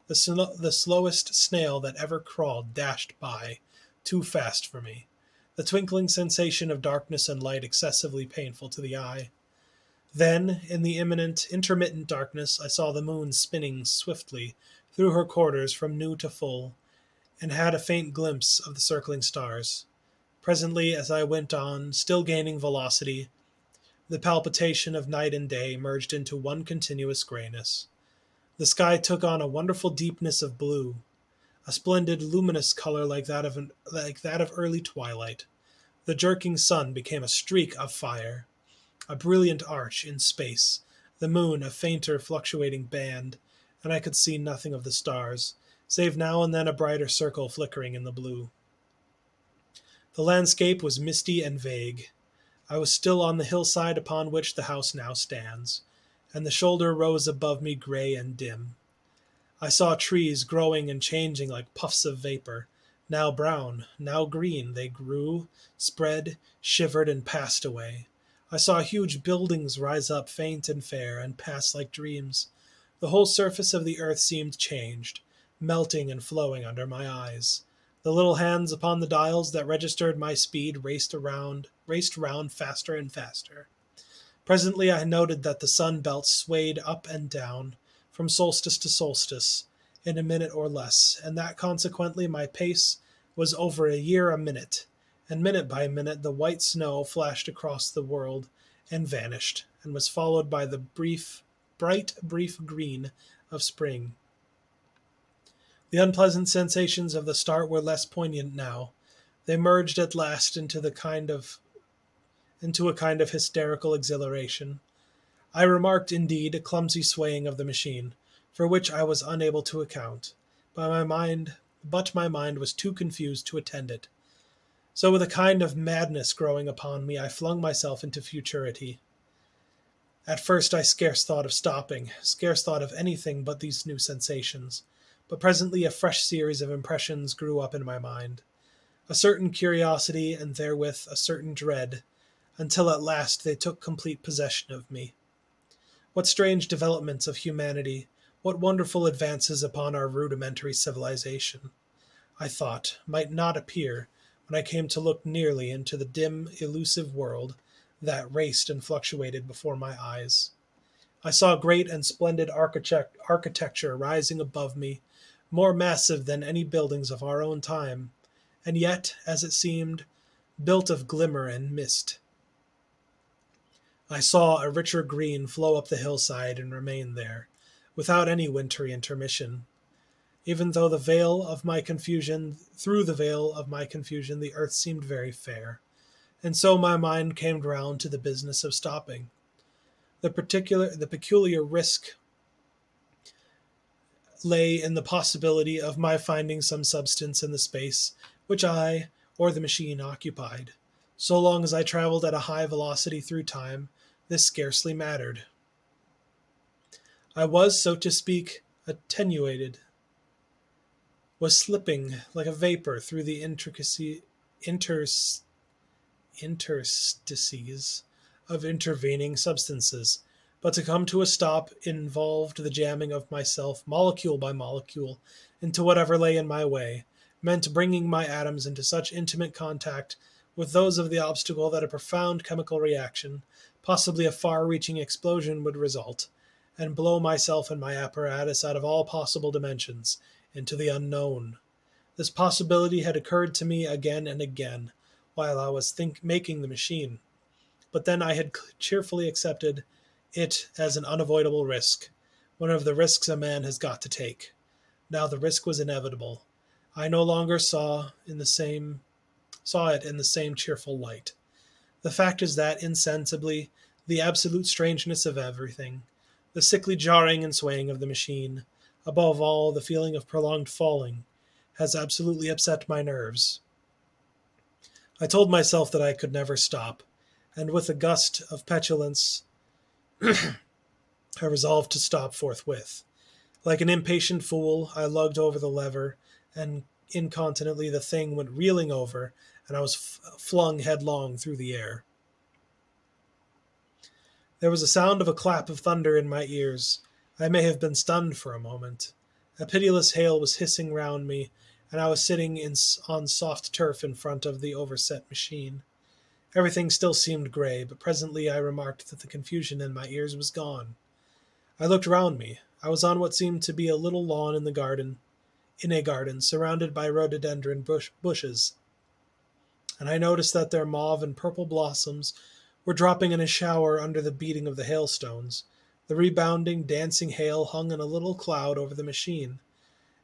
The slowest snail that ever crawled dashed by, too fast for me. The twinkling sensation of darkness and light excessively painful to the eye. Then, in the imminent, intermittent darkness, I saw the moon spinning swiftly through her quarters from new to full, and had a faint glimpse of the circling stars. Presently, as I went on, still gaining velocity, the palpitation of night and day merged into one continuous grayness. The sky took on a wonderful deepness of blue, a splendid luminous color like that of early twilight. The jerking sun became a streak of fire, a brilliant arch in space, the moon a fainter fluctuating band, and I could see nothing of the stars, save now and then a brighter circle flickering in the blue. The landscape was misty and vague. I was still on the hillside upon which the house now stands, and the shoulder rose above me gray and dim. I saw trees growing and changing like puffs of vapor. Now brown, now green, they grew, spread, shivered, and passed away. I saw huge buildings rise up faint and fair, and pass like dreams. The whole surface of the earth seemed changed, melting and flowing under my eyes. The little hands upon the dials that registered my speed raced round faster and faster. Presently I noted that the sun belt swayed up and down, from solstice to solstice, in a minute or less, and that consequently my pace was over a year a minute, and minute by minute the white snow flashed across the world and vanished, and was followed by the brief green of spring. The unpleasant sensations of the start were less poignant now. They merged at last into a kind of hysterical exhilaration. I remarked, indeed, a clumsy swaying of the machine, for which I was unable to account, but my mind was too confused to attend it. So with a kind of madness growing upon me, I flung myself into futurity. At first I scarce thought of stopping, scarce thought of anything but these new sensations, but presently a fresh series of impressions grew up in my mind, a certain curiosity and therewith a certain dread, until at last they took complete possession of me. What strange developments of humanity, what wonderful advances upon our rudimentary civilization, I thought, might not appear when I came to look nearly into the dim, elusive world that raced and fluctuated before my eyes. I saw great and splendid architecture rising above me, more massive than any buildings of our own time, and yet, as it seemed, built of glimmer and mist. I saw a richer green flow up the hillside and remain there, without any wintry intermission. Even though the veil of my confusion, through the veil of my confusion, the earth seemed very fair. And so my mind came round to the business of stopping. The peculiar risk lay in the possibility of my finding some substance in the space which I or the machine occupied. So long as I traveled at a high velocity through time, this scarcely mattered. I was, so to speak, attenuated, was slipping like a vapor through the inters, interstices of intervening substances. But to come to a stop involved the jamming of myself, molecule by molecule, into whatever lay in my way, meant bringing my atoms into such intimate contact with those of the obstacle that a profound chemical reaction, possibly a far reaching explosion, would result, and blow myself and my apparatus out of all possible dimensions into the unknown. This possibility had occurred to me again and again while I was making the machine, but then I had cheerfully accepted it as an unavoidable risk, one of the risks a man has got to take. Now the risk was inevitable. I no longer saw it in the same cheerful light. The fact is that, insensibly, the absolute strangeness of everything, the sickly jarring and swaying of the machine, above all, the feeling of prolonged falling, has absolutely upset my nerves. I told myself that I could never stop, and with a gust of petulance, I resolved to stop forthwith. Like an impatient fool, I lugged over the lever, and incontinently the thing went reeling over, and I was flung headlong through the air. There was a sound of a clap of thunder in my ears. I may have been stunned for a moment. A pitiless hail was hissing round me, and I was sitting on soft turf in front of the overset machine. Everything still seemed gray, but presently I remarked that the confusion in my ears was gone. I looked round me. I was on what seemed to be a little lawn in a garden, surrounded by rhododendron bushes, and I noticed that their mauve and purple blossoms were dropping in a shower under the beating of the hailstones. The rebounding, dancing hail hung in a little cloud over the machine,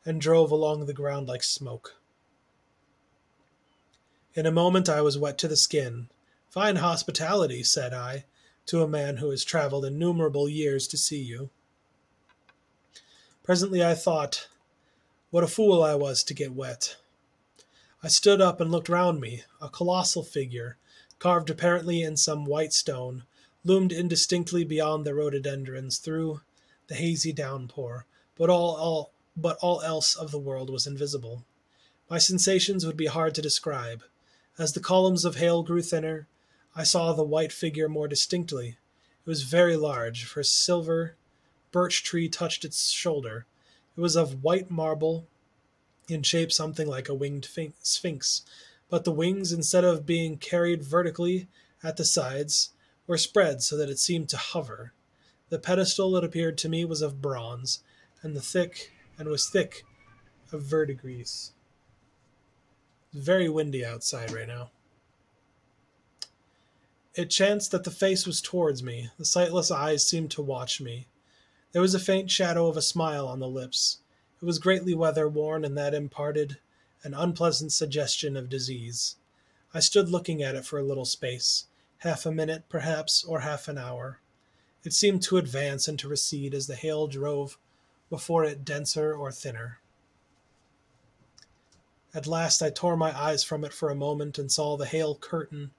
and drove along the ground like smoke. In a moment I was wet to the skin. "Fine hospitality," said I, "to a man who has travelled innumerable years to see you." Presently I thought, what a fool I was to get wet. I stood up and looked round me. A colossal figure, carved apparently in some white stone, loomed indistinctly beyond the rhododendrons through the hazy downpour, but all else of the world was invisible. My sensations would be hard to describe. As the columns of hail grew thinner, I saw the white figure more distinctly. It was very large, for a silver birch tree touched its shoulder. It was of white marble, in shape something like a winged sphinx, but the wings, instead of being carried vertically at the sides, were spread so that it seemed to hover. The pedestal, it appeared to me, was of bronze, and was thick of verdigris. It's very windy outside right now. It chanced that the face was towards me. The sightless eyes seemed to watch me. There was a faint shadow of a smile on the lips. It was greatly weather-worn, and that imparted an unpleasant suggestion of disease. I stood looking at it for a little space, half a minute, perhaps, or half an hour. It seemed to advance and to recede as the hail drove before it denser or thinner. At last I tore my eyes from it for a moment and saw the hail curtain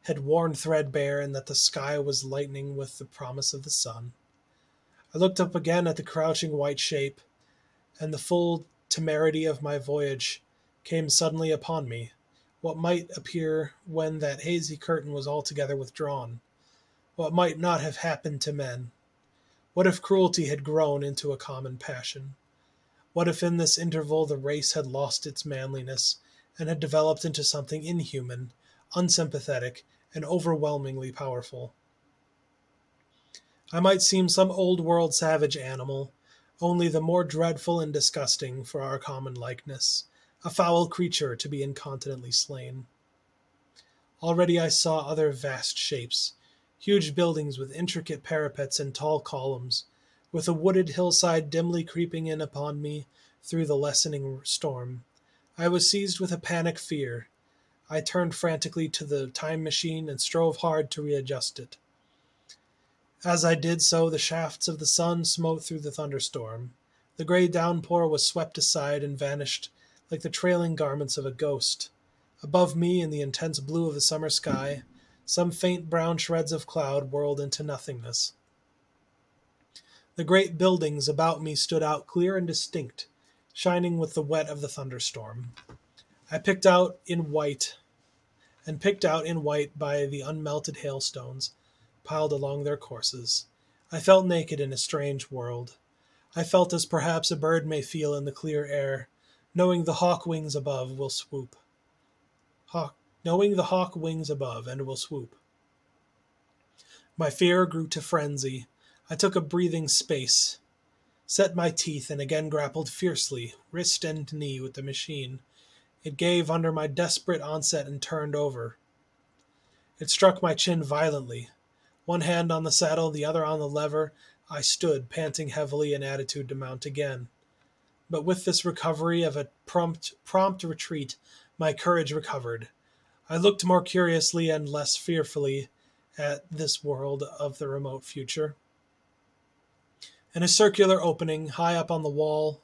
had worn threadbare and that the sky was lightening with the promise of the sun. I looked up again at the crouching white shape, and the full temerity of my voyage came suddenly upon me. What might appear when that hazy curtain was altogether withdrawn? What might not have happened to men? What if cruelty had grown into a common passion? What if in this interval the race had lost its manliness and had developed into something inhuman, unsympathetic, and overwhelmingly powerful? I might seem some old-world savage animal, only the more dreadful and disgusting for our common likeness, a foul creature to be incontinently slain. Already I saw other vast shapes, huge buildings with intricate parapets and tall columns, with a wooded hillside dimly creeping in upon me through the lessening storm. I was seized with a panic fear. I turned frantically to the time machine and strove hard to readjust it. As I did so, the shafts of the sun smote through the thunderstorm. The gray downpour was swept aside and vanished like the trailing garments of a ghost. Above me, in the intense blue of the summer sky, some faint brown shreds of cloud whirled into nothingness. The great buildings about me stood out clear and distinct, shining with the wet of the thunderstorm. I picked out in white, picked out in white by the unmelted hailstones piled along their courses. I felt naked in a strange world. I felt as perhaps a bird may feel in the clear air, knowing the hawk wings above will swoop. Knowing the hawk wings above and will swoop. My fear grew to frenzy. I took a breathing space, set my teeth, and again grappled fiercely, wrist and knee, with the machine. It gave under my desperate onset and turned over. It struck my chin violently. One hand on the saddle, the other on the lever, I stood, panting heavily, in attitude to mount again. But with this recovery of a prompt retreat, my courage recovered. I looked more curiously and less fearfully at this world of the remote future. In a circular opening, high up in the wall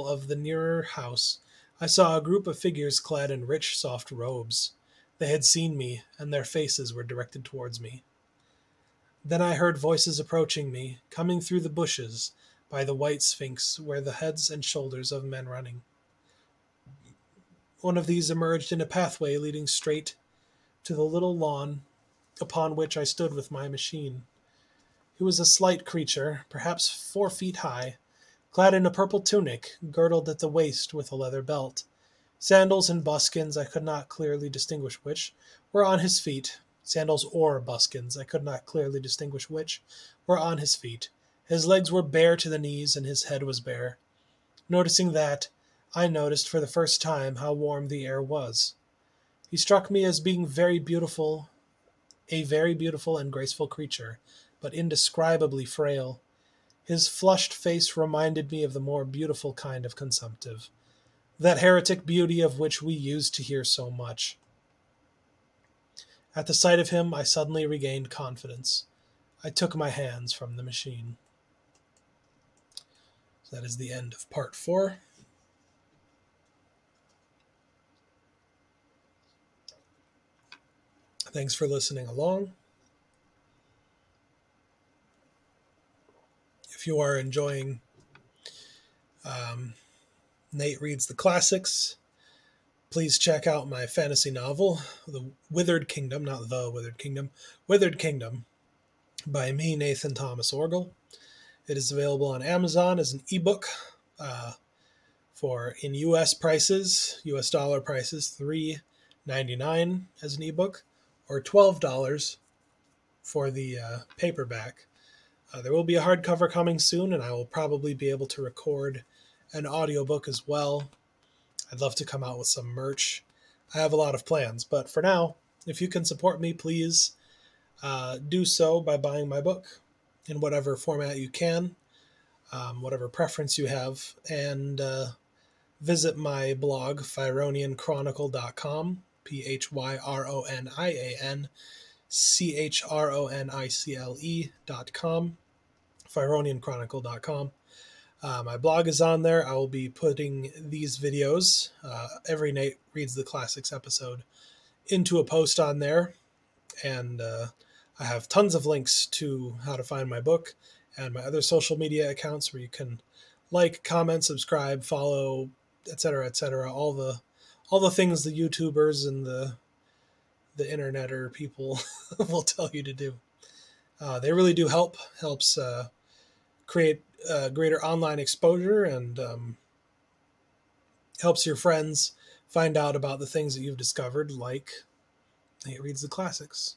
of the nearer house, I saw a group of figures clad in rich, soft robes. They had seen me, and their faces were directed towards me. Then I heard voices approaching me, coming through the bushes by the white sphinx where the heads and shoulders of men running. One of these emerged in a pathway leading straight to the little lawn upon which I stood with my machine. He was a slight creature, perhaps 4 feet high, clad in a purple tunic, girdled at the waist with a leather belt. Sandals and buskins, I could not clearly distinguish which, were on his feet. Sandals or buskins, I could not clearly distinguish which, were on his feet. His legs were bare to the knees, and his head was bare. Noticing that, I noticed for the first time how warm the air was. He struck me as being a very beautiful and graceful creature, but indescribably frail. His flushed face reminded me of the more beautiful kind of consumptive, that heretic beauty of which we used to hear so much. At the sight of him, I suddenly regained confidence. I took my hands from the machine. So that is the end of part 4. Thanks for listening along. If you are enjoying Nate Reads the Classics, please check out my fantasy novel, The Withered Kingdom, not The Withered Kingdom, Withered Kingdom, by me, Nathan Thomas Orgel. It is available on Amazon as an ebook for, in US prices, US dollar prices, $3.99 as an ebook, or $12 for the paperback. There will be a hardcover coming soon, and I will probably be able to record an audiobook as well. I'd love to come out with some merch. I have a lot of plans, but for now, if you can support me, please do so by buying my book in whatever format you can, whatever preference you have, and visit my blog, phyronionchronicle.com, PHYRONIANCHRONICLE.com, phyronionchronicle.com. My blog is on there. I will be putting these videos, every Nate Reads the Classics episode, into a post on there. And I have tons of links to how to find my book and my other social media accounts where you can like, comment, subscribe, follow, etc., etc. All the things the YouTubers and the interneter people will tell you to do. They really do helps create greater online exposure, and helps your friends find out about the things that you've discovered, like Nate Reads the Classics.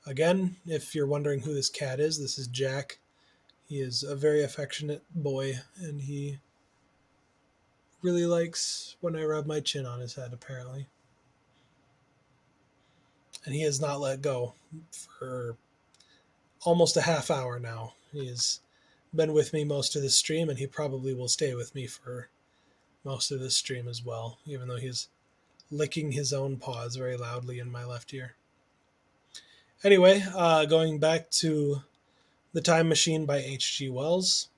Again, if you're wondering who this cat is, this is Jack. He is a very affectionate boy, and he really likes when I rub my chin on his head, apparently. And he has not let go for almost a half hour now. He is been with me most of this stream, and he probably will stay with me for most of this stream as well, even though he's licking his own paws very loudly in my left ear. Anyway, going back to The Time Machine by H.G. Wells,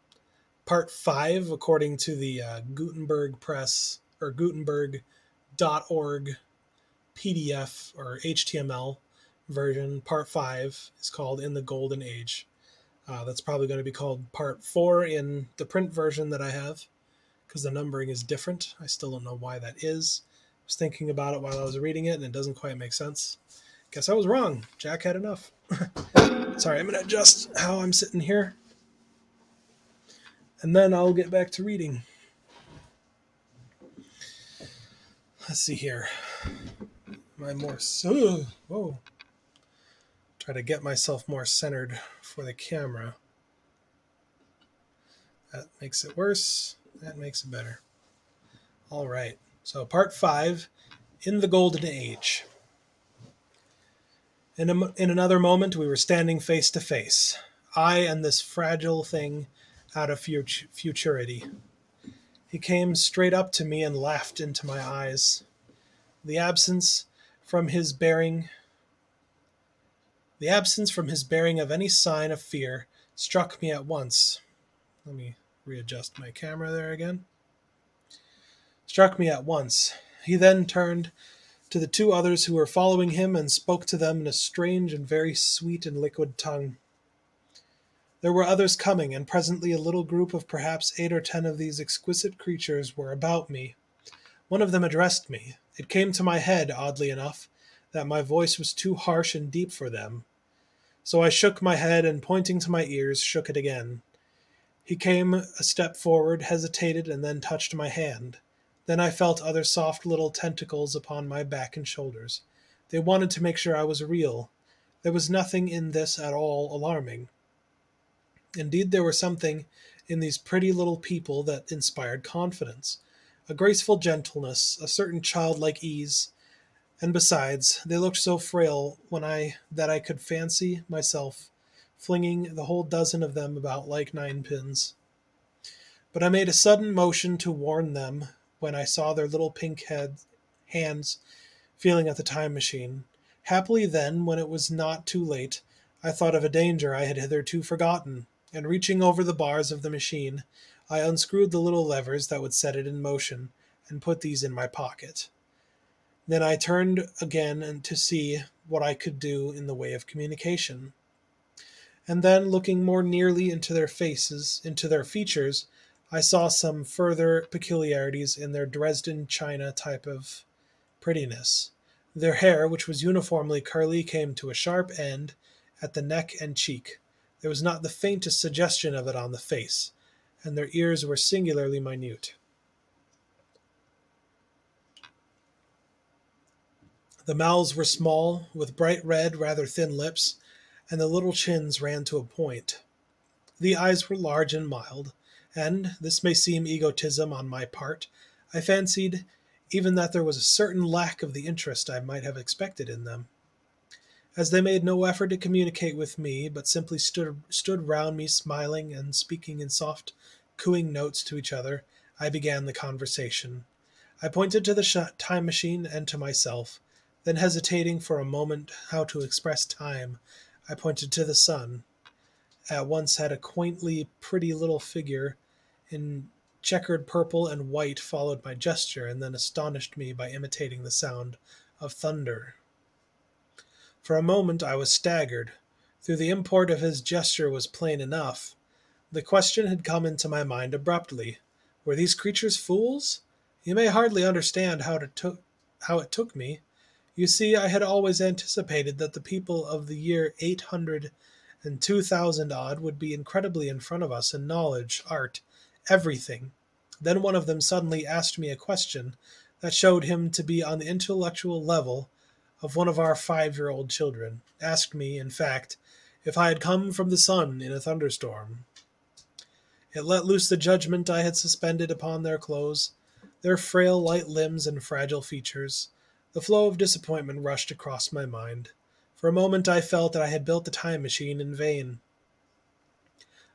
Part 5, according to the Gutenberg Press, or Gutenberg.org PDF or HTML version, Part 5 is called In the Golden Age. That's probably going to be called Part 4 in the print version that I have, because the numbering is different. I still don't know why that is. I was thinking about it while I was reading it, and it doesn't quite make sense. Guess I was wrong. Jack had enough. Sorry, I'm going to adjust how I'm sitting here, and then I'll get back to reading. Let's see here. Am I more... Whoa. Try to get myself more centered for the camera. That makes it worse. That makes it better. All right. So Part 5, In the Golden Age. In another moment, we were standing face to face, I and this fragile thing out of futurity. He came straight up to me and laughed into my eyes. The absence from his bearing of any sign of fear struck me at once. Let me readjust my camera there again. Struck me at once. He then turned to the two others who were following him and spoke to them in a strange and very sweet and liquid tongue. There were others coming, and presently a little group of perhaps 8 or 10 of these exquisite creatures were about me. One of them addressed me. It came to my head, oddly enough, that my voice was too harsh and deep for them. So I shook my head and, pointing to my ears, shook it again. He came a step forward, hesitated, and then touched my hand. Then I felt other soft little tentacles upon my back and shoulders. They wanted to make sure I was real. There was nothing in this at all alarming. Indeed, there was something in these pretty little people that inspired confidence, a graceful gentleness, a certain childlike ease, and besides, they looked so frail that I could fancy myself flinging the whole dozen of them about like ninepins. But I made a sudden motion to warn them when I saw their little pink hands feeling at the time machine. Happily then, when it was not too late, I thought of a danger I had hitherto forgotten, and reaching over the bars of the machine, I unscrewed the little levers that would set it in motion, and put these in my pocket. Then I turned again to see what I could do in the way of communication. And then, looking more nearly into their features, I saw some further peculiarities in their Dresden china type of prettiness. Their hair, which was uniformly curly, came to a sharp end at the neck and cheek. There was not the faintest suggestion of it on the face, and their ears were singularly minute. The mouths were small, with bright red, rather thin lips, and the little chins ran to a point. The eyes were large and mild, and, this may seem egotism on my part, I fancied even that there was a certain lack of the interest I might have expected in them. As they made no effort to communicate with me, but simply stood round me smiling and speaking in soft, cooing notes to each other, I began the conversation. I pointed to the time machine and to myself. Then, hesitating for a moment how to express time, I pointed to the sun. At once had a quaintly pretty little figure in checkered purple and white followed my gesture, and then astonished me by imitating the sound of thunder. For a moment I was staggered. Though the import of his gesture was plain enough, the question had come into my mind abruptly. Were these creatures fools? You may hardly understand how it took me. You see, I had always anticipated that the people of the year 800 and 2000 odd would be incredibly in front of us in knowledge, art, everything. Then one of them suddenly asked me a question that showed him to be on the intellectual level of one of our 5-year-old children. Asked me, in fact, if I had come from the sun in a thunderstorm. It let loose the judgment I had suspended upon their clothes, their frail light limbs and fragile features. The flow of disappointment rushed across my mind. For a moment I felt that I had built the time machine in vain.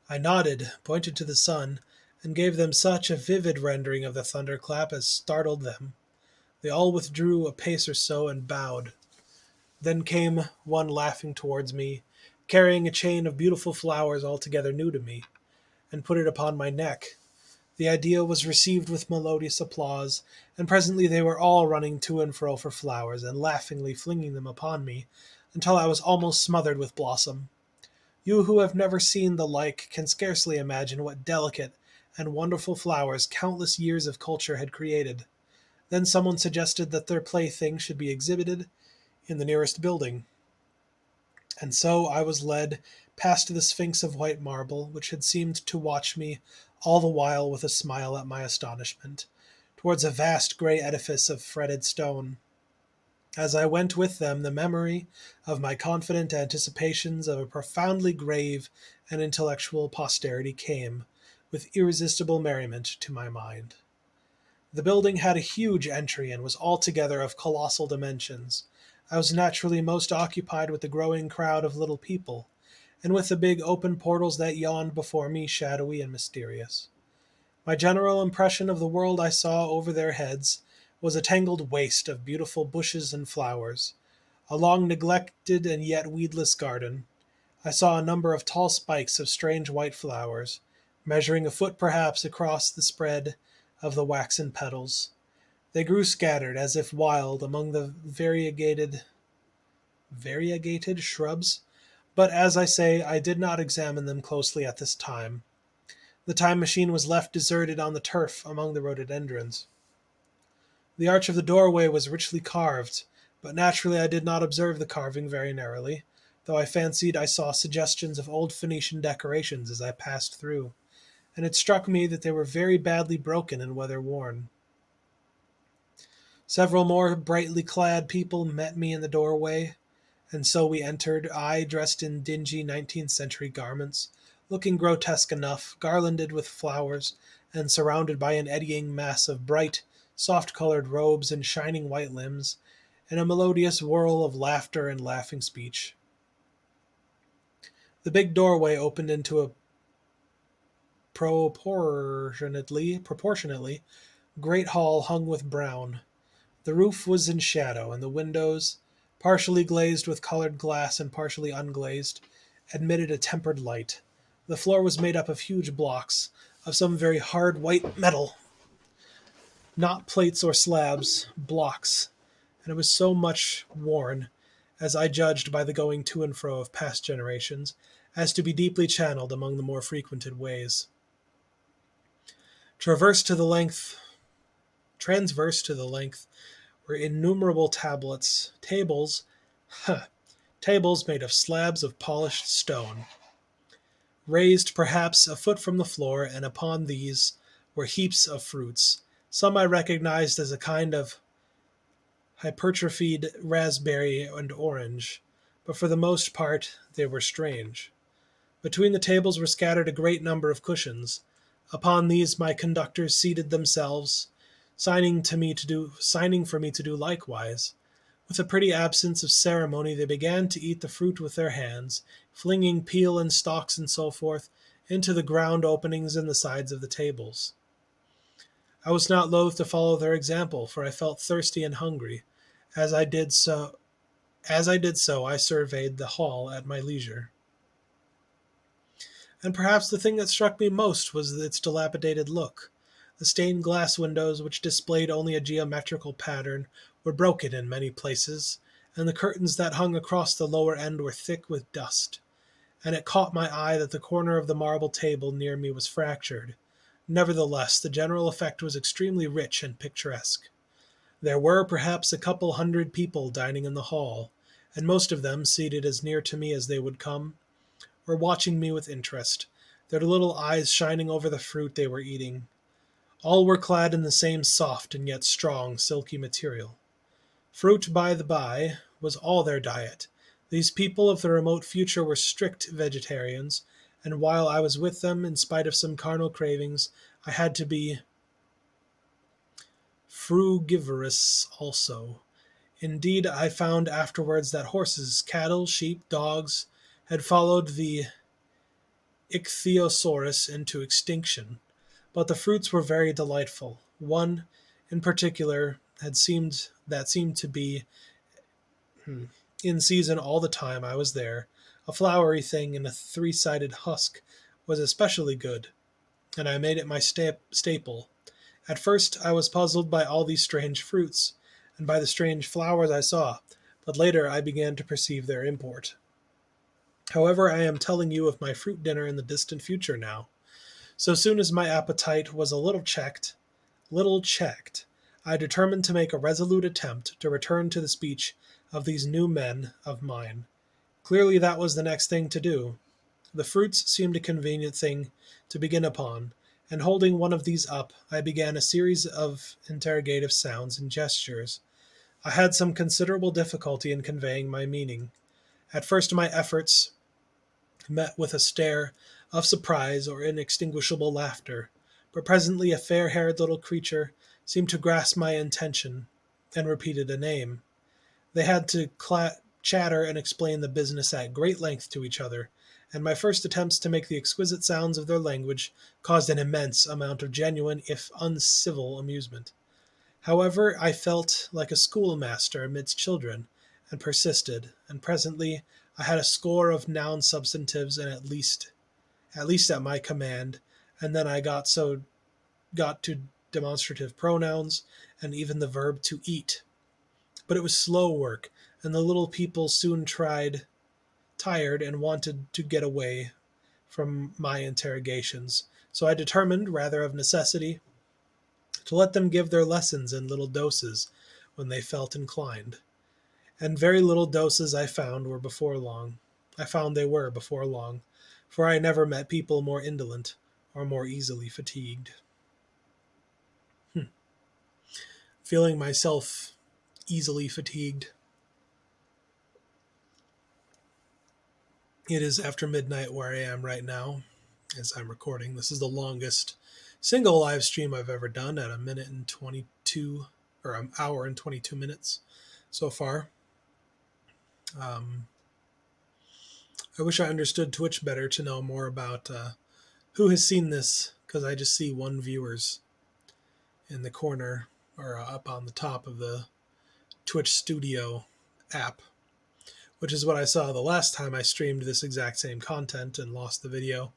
I nodded, pointed to the sun, and gave them such a vivid rendering of the thunderclap as startled them. They all withdrew a pace or so and bowed. Then came one laughing towards me, carrying a chain of beautiful flowers altogether new to me, and put it upon my neck. The idea was received with melodious applause, and presently they were all running to and fro for flowers, and laughingly flinging them upon me, until I was almost smothered with blossom. You who have never seen the like can scarcely imagine what delicate and wonderful flowers countless years of culture had created. Then someone suggested that their plaything should be exhibited in the nearest building, and so I was led past the Sphinx of white marble, which had seemed to watch me all the while with a smile at my astonishment, towards a vast grey edifice of fretted stone. As I went with them, the memory of my confident anticipations of a profoundly grave and intellectual posterity came, with irresistible merriment, to my mind. The building had a huge entry and was altogether of colossal dimensions. I was naturally most occupied with the growing crowd of little people, and with the big open portals that yawned before me shadowy and mysterious. My general impression of the world I saw over their heads was a tangled waste of beautiful bushes and flowers, a long neglected and yet weedless garden. I saw a number of tall spikes of strange white flowers, measuring a foot perhaps across the spread of the waxen petals. They grew scattered, as if wild, among the variegated shrubs, but as I say, I did not examine them closely at this time. The time machine was left deserted on the turf among the rhododendrons. The arch of the doorway was richly carved, but naturally I did not observe the carving very narrowly, though I fancied I saw suggestions of old Phoenician decorations as I passed through, and it struck me that they were very badly broken and weather-worn. Several more brightly clad people met me in the doorway, and so we entered, I dressed in dingy 19th-century garments, looking grotesque enough, garlanded with flowers, and surrounded by an eddying mass of bright, soft-colored robes and shining white limbs, and a melodious whirl of laughter and laughing speech. The big doorway opened into a proportionately great hall hung with brown. The roof was in shadow, and the windows, partially glazed with colored glass and partially unglazed, admitted a tempered light. The floor was made up of huge blocks of some very hard white metal, not plates or slabs, blocks, and it was so much worn, as I judged by the going to and fro of past generations, as to be deeply channeled among the more frequented ways. Traverse to the length Transverse to the length were innumerable tables made of slabs of polished stone, raised perhaps a foot from the floor, and upon these were heaps of fruits. Some I recognized as a kind of hypertrophied raspberry and orange, but for the most part they were strange. Between the tables were scattered a great number of cushions. Upon these my conductors seated themselves, signing for me to do likewise. With a pretty absence of ceremony, they began to eat the fruit with their hands, flinging peel and stalks and so forth into the ground openings in the sides of the tables. I was not loath to follow their example, for I felt thirsty and hungry. As I did so, I surveyed the hall at my leisure. And perhaps the thing that struck me most was its dilapidated look. The stained glass windows, which displayed only a geometrical pattern, were broken in many places, and the curtains that hung across the lower end were thick with dust. And it caught my eye that the corner of the marble table near me was fractured. Nevertheless, the general effect was extremely rich and picturesque. There were perhaps a couple hundred people dining in the hall, and most of them, seated as near to me as they would come, were watching me with interest, their little eyes shining over the fruit they were eating. All were clad in the same soft and yet strong, silky material. Fruit, by the by, was all their diet. These people of the remote future were strict vegetarians, and while I was with them, in spite of some carnal cravings, I had to be frugivorous also. Indeed, I found afterwards that horses, cattle, sheep, dogs had followed the ichthyosaurus into extinction, but the fruits were very delightful. One, in particular, seemed to be in season all the time I was there. A flowery thing in a three-sided husk was especially good, and I made it my staple. At first I was puzzled by all these strange fruits, and by the strange flowers I saw, but later I began to perceive their import. However, I am telling you of my fruit dinner in the distant future now. So soon as my appetite was a little checked, I determined to make a resolute attempt to return to the speech of these new men of mine. Clearly that was the next thing to do. The fruits seemed a convenient thing to begin upon, and holding one of these up, I began a series of interrogative sounds and gestures. I had some considerable difficulty in conveying my meaning. At first my efforts met with a stare of surprise or inextinguishable laughter, but presently a fair-haired little creature seemed to grasp my intention and repeated a name. They had to chatter and explain the business at great length to each other, and my first attempts to make the exquisite sounds of their language caused an immense amount of genuine, if uncivil, amusement. However, I felt like a schoolmaster amidst children, and persisted, and presently I had a score of noun substantives and at least at my command, and then I got to demonstrative pronouns, and even the verb to eat. But it was slow work, and the little people soon tired, and wanted to get away from my interrogations. So I determined, rather of necessity, to let them give their lessons in little doses when they felt inclined. And very little doses I found they were before long, for I never met people more indolent or more easily fatigued. Feeling myself easily fatigued. It is after midnight where I am right now as I'm recording. This is the longest single live stream I've ever done at a minute and 22 or an hour and 22 minutes so far. I wish I understood Twitch better to know more about who has seen this, because I just see one viewers in the corner or up on the top of the Twitch Studio app, which is what I saw the last time I streamed this exact same content and lost the video.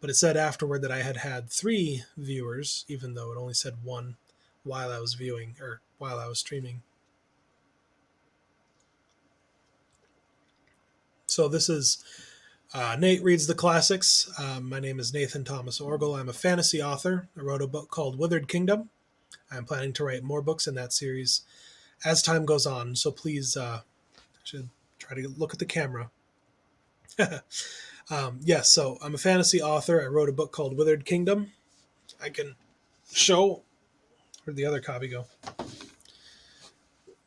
But it said afterward that I had 3 viewers, even though it only said 1 while I was viewing or while I was streaming. So this is Nate Reads the Classics. My name is Nathan Thomas Orgel. I'm a fantasy author. I wrote a book called Withered Kingdom. I'm planning to write more books in that series as time goes on. So please, I should try to look at the camera. Yes, so I'm a fantasy author. I wrote a book called Withered Kingdom. I can show. Where'd the other copy go?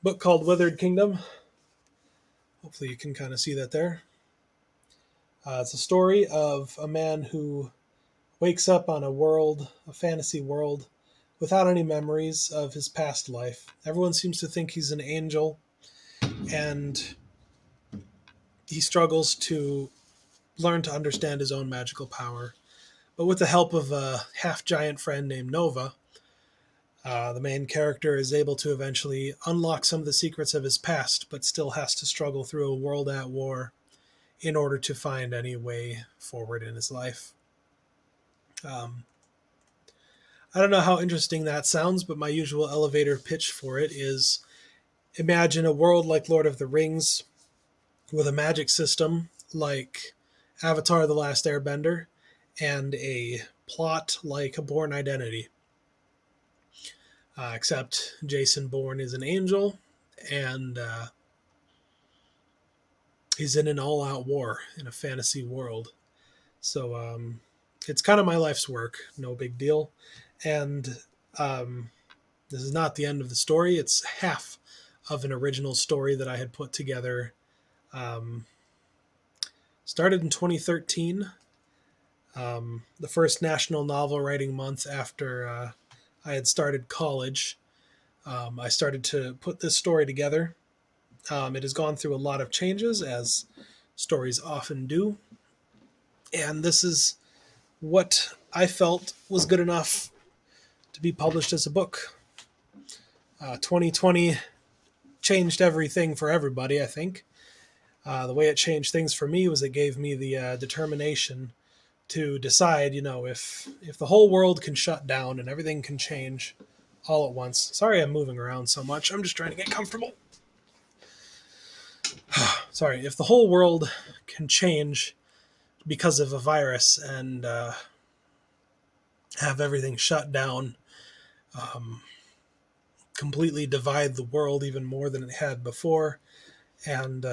Book called Withered Kingdom. Hopefully you can kind of see that there. It's a story of a man who wakes up on a fantasy world, without any memories of his past life. Everyone seems to think he's an angel, and he struggles to learn to understand his own magical power. But with the help of a half-giant friend named Nova, the main character is able to eventually unlock some of the secrets of his past, but still has to struggle through a world at war in order to find any way forward in his life. I don't know how interesting that sounds, but my usual elevator pitch for it is: imagine a world like Lord of the Rings with a magic system like Avatar The Last Airbender and a plot like a Bourne Identity. Except Jason Bourne is an angel, and he's in an all-out war in a fantasy world. So it's kind of my life's work, no big deal. And this is not the end of the story. It's half of an original story that I had put together. Started in 2013, the first National Novel Writing Month after I had started college. I started to put this story together. It has gone through a lot of changes, as stories often do. And this is what I felt was good enough to be published as a book. 2020 changed everything for everybody, I think. The way it changed things for me was it gave me the determination to decide, if the whole world can shut down and everything can change all at once. Sorry, I'm moving around so much. I'm just trying to get comfortable. Sorry, if the whole world can change because of a virus and have everything shut down, um, completely divide the world even more than it had before, and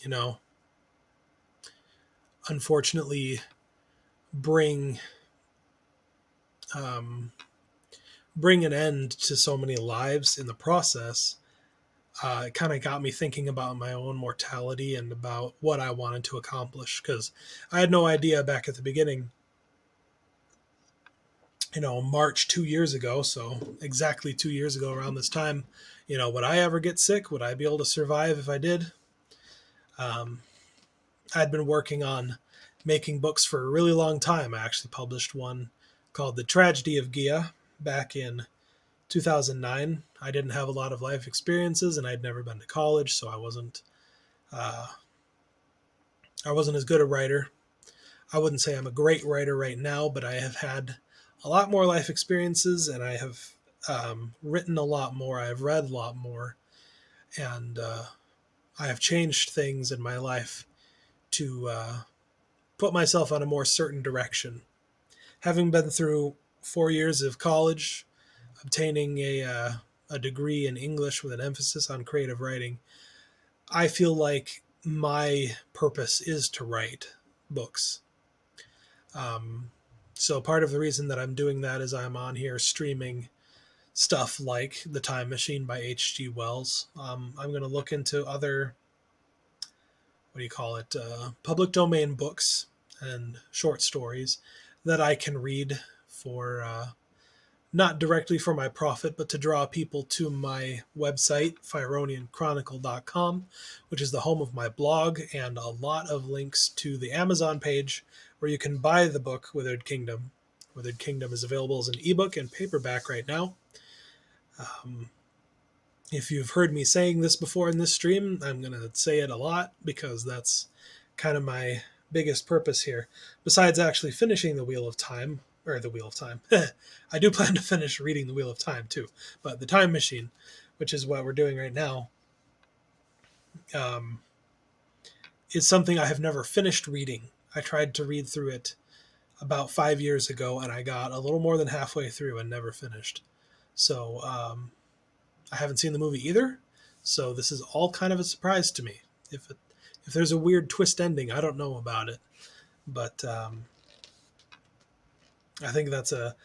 you know, unfortunately, bring um, bring an end to so many lives in the process. It kind of got me thinking about my own mortality and about what I wanted to accomplish, because I had no idea back at the beginning, March 2 years ago, so exactly 2 years ago around this time, would I ever get sick? Would I be able to survive if I did? Um, I'd been working on making books for a really long time. I actually published one called The Tragedy of Gia back in 2009. I didn't have a lot of life experiences and I'd never been to college, so uh, I wasn't as good a writer. I wouldn't say I'm a great writer right now, but I have had a lot more life experiences and I have written a lot more. I have read a lot more, and I have changed things in my life to put myself on a more certain direction. Having been through 4 years of college, obtaining a degree in English with an emphasis on creative writing, I feel like my purpose is to write books. Um, so part of the reason that I'm doing that is I'm on here streaming stuff like The Time Machine by H.G. Wells. I'm going to look into other, what do you call it, public domain books and short stories that I can read for not directly for my profit, but to draw people to my website, FironianChronicle.com, which is the home of my blog, and a lot of links to the Amazon page where you can buy the book Withered Kingdom. Withered Kingdom is available as an ebook and paperback right now. Um, if you've heard me saying this before in this stream, I'm going to say it a lot because that's kind of my biggest purpose here. Besides actually finishing The Wheel of Time, or The Wheel of Time, I do plan to finish reading The Wheel of Time too, but The Time Machine, which is what we're doing right now, um, is something I have never finished reading. I tried to read through it about 5 years ago, and I got a little more than halfway through and never finished. So I haven't seen the movie either, so this is all kind of a surprise to me. If there's a weird twist ending, I don't know about it, but I think that's a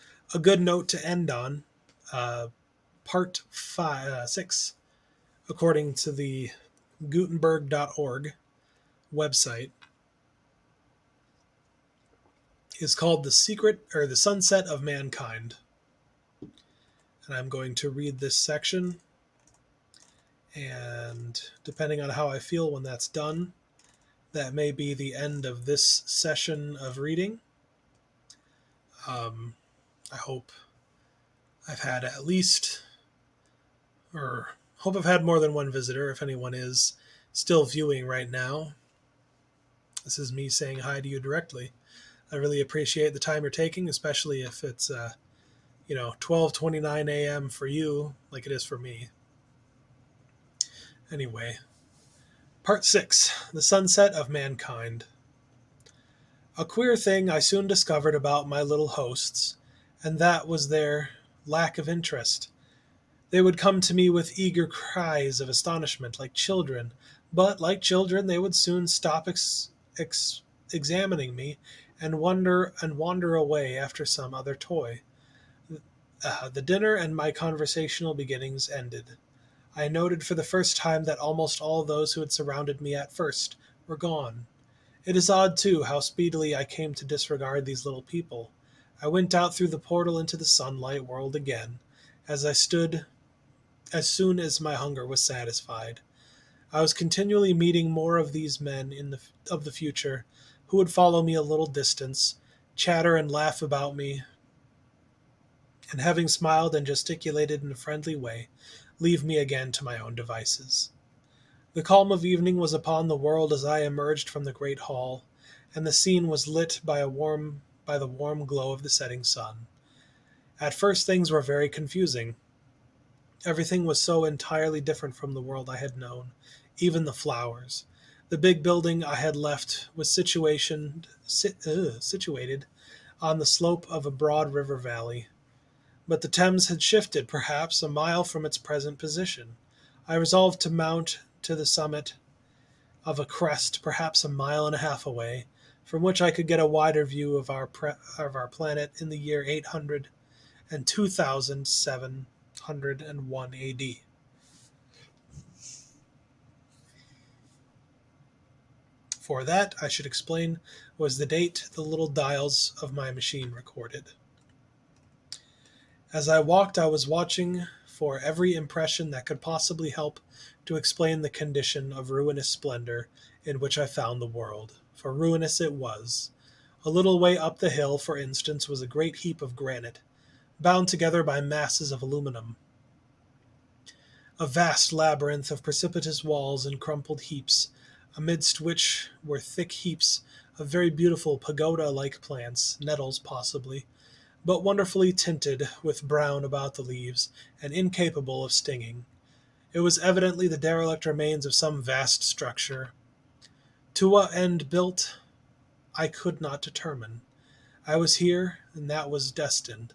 good note to end on. Part 6, according to the Gutenberg.org website, is called The Secret or The Sunset of Mankind. And I'm going to read this section, and depending on how I feel when that's done, that may be the end of this session of reading. I hope I've had at least, or hope I've had more than one visitor, if anyone is still viewing right now. This is me saying hi to you directly. I really appreciate the time you're taking, especially if it's 12:29 a.m. for you, like it is for me. Anyway, Part 6, The Sunset of Mankind. A queer thing I soon discovered about my little hosts, and that was their lack of interest. They would come to me with eager cries of astonishment, like children, but, like children, they would soon stop examining me and wander away after some other toy. The dinner and my conversational beginnings ended. I noted for the first time that almost all those who had surrounded me at first were gone. It is odd, too, how speedily I came to disregard these little people. I went out through the portal into the sunlight world again, as I stood as soon as my hunger was satisfied. I was continually meeting more of these men of the future, who would follow me a little distance, chatter and laugh about me, and having smiled and gesticulated in a friendly way, leave me again to my own devices. The calm of evening was upon the world as I emerged from the great hall, and the scene was lit by the warm glow of the setting sun. At first things were very confusing. Everything was so entirely different from the world I had known, even the flowers. The big building I had left was situated on the slope of a broad river valley, but the Thames had shifted perhaps a mile from its present position. I resolved to mount to the summit of a crest perhaps a mile and a half away, from which I could get a wider view of our planet in the year 800 and 2701 AD. For that, I should explain, was the date the little dials of my machine recorded. As I walked, I was watching for every impression that could possibly help to explain the condition of ruinous splendor in which I found the world. For ruinous it was. A little way up the hill, for instance, was a great heap of granite, bound together by masses of aluminum. A vast labyrinth of precipitous walls and crumpled heaps, amidst which were thick heaps of very beautiful pagoda-like plants, nettles possibly, but wonderfully tinted with brown about the leaves, and incapable of stinging. It was evidently the derelict remains of some vast structure. To what end built, I could not determine. I was here, and that was destined,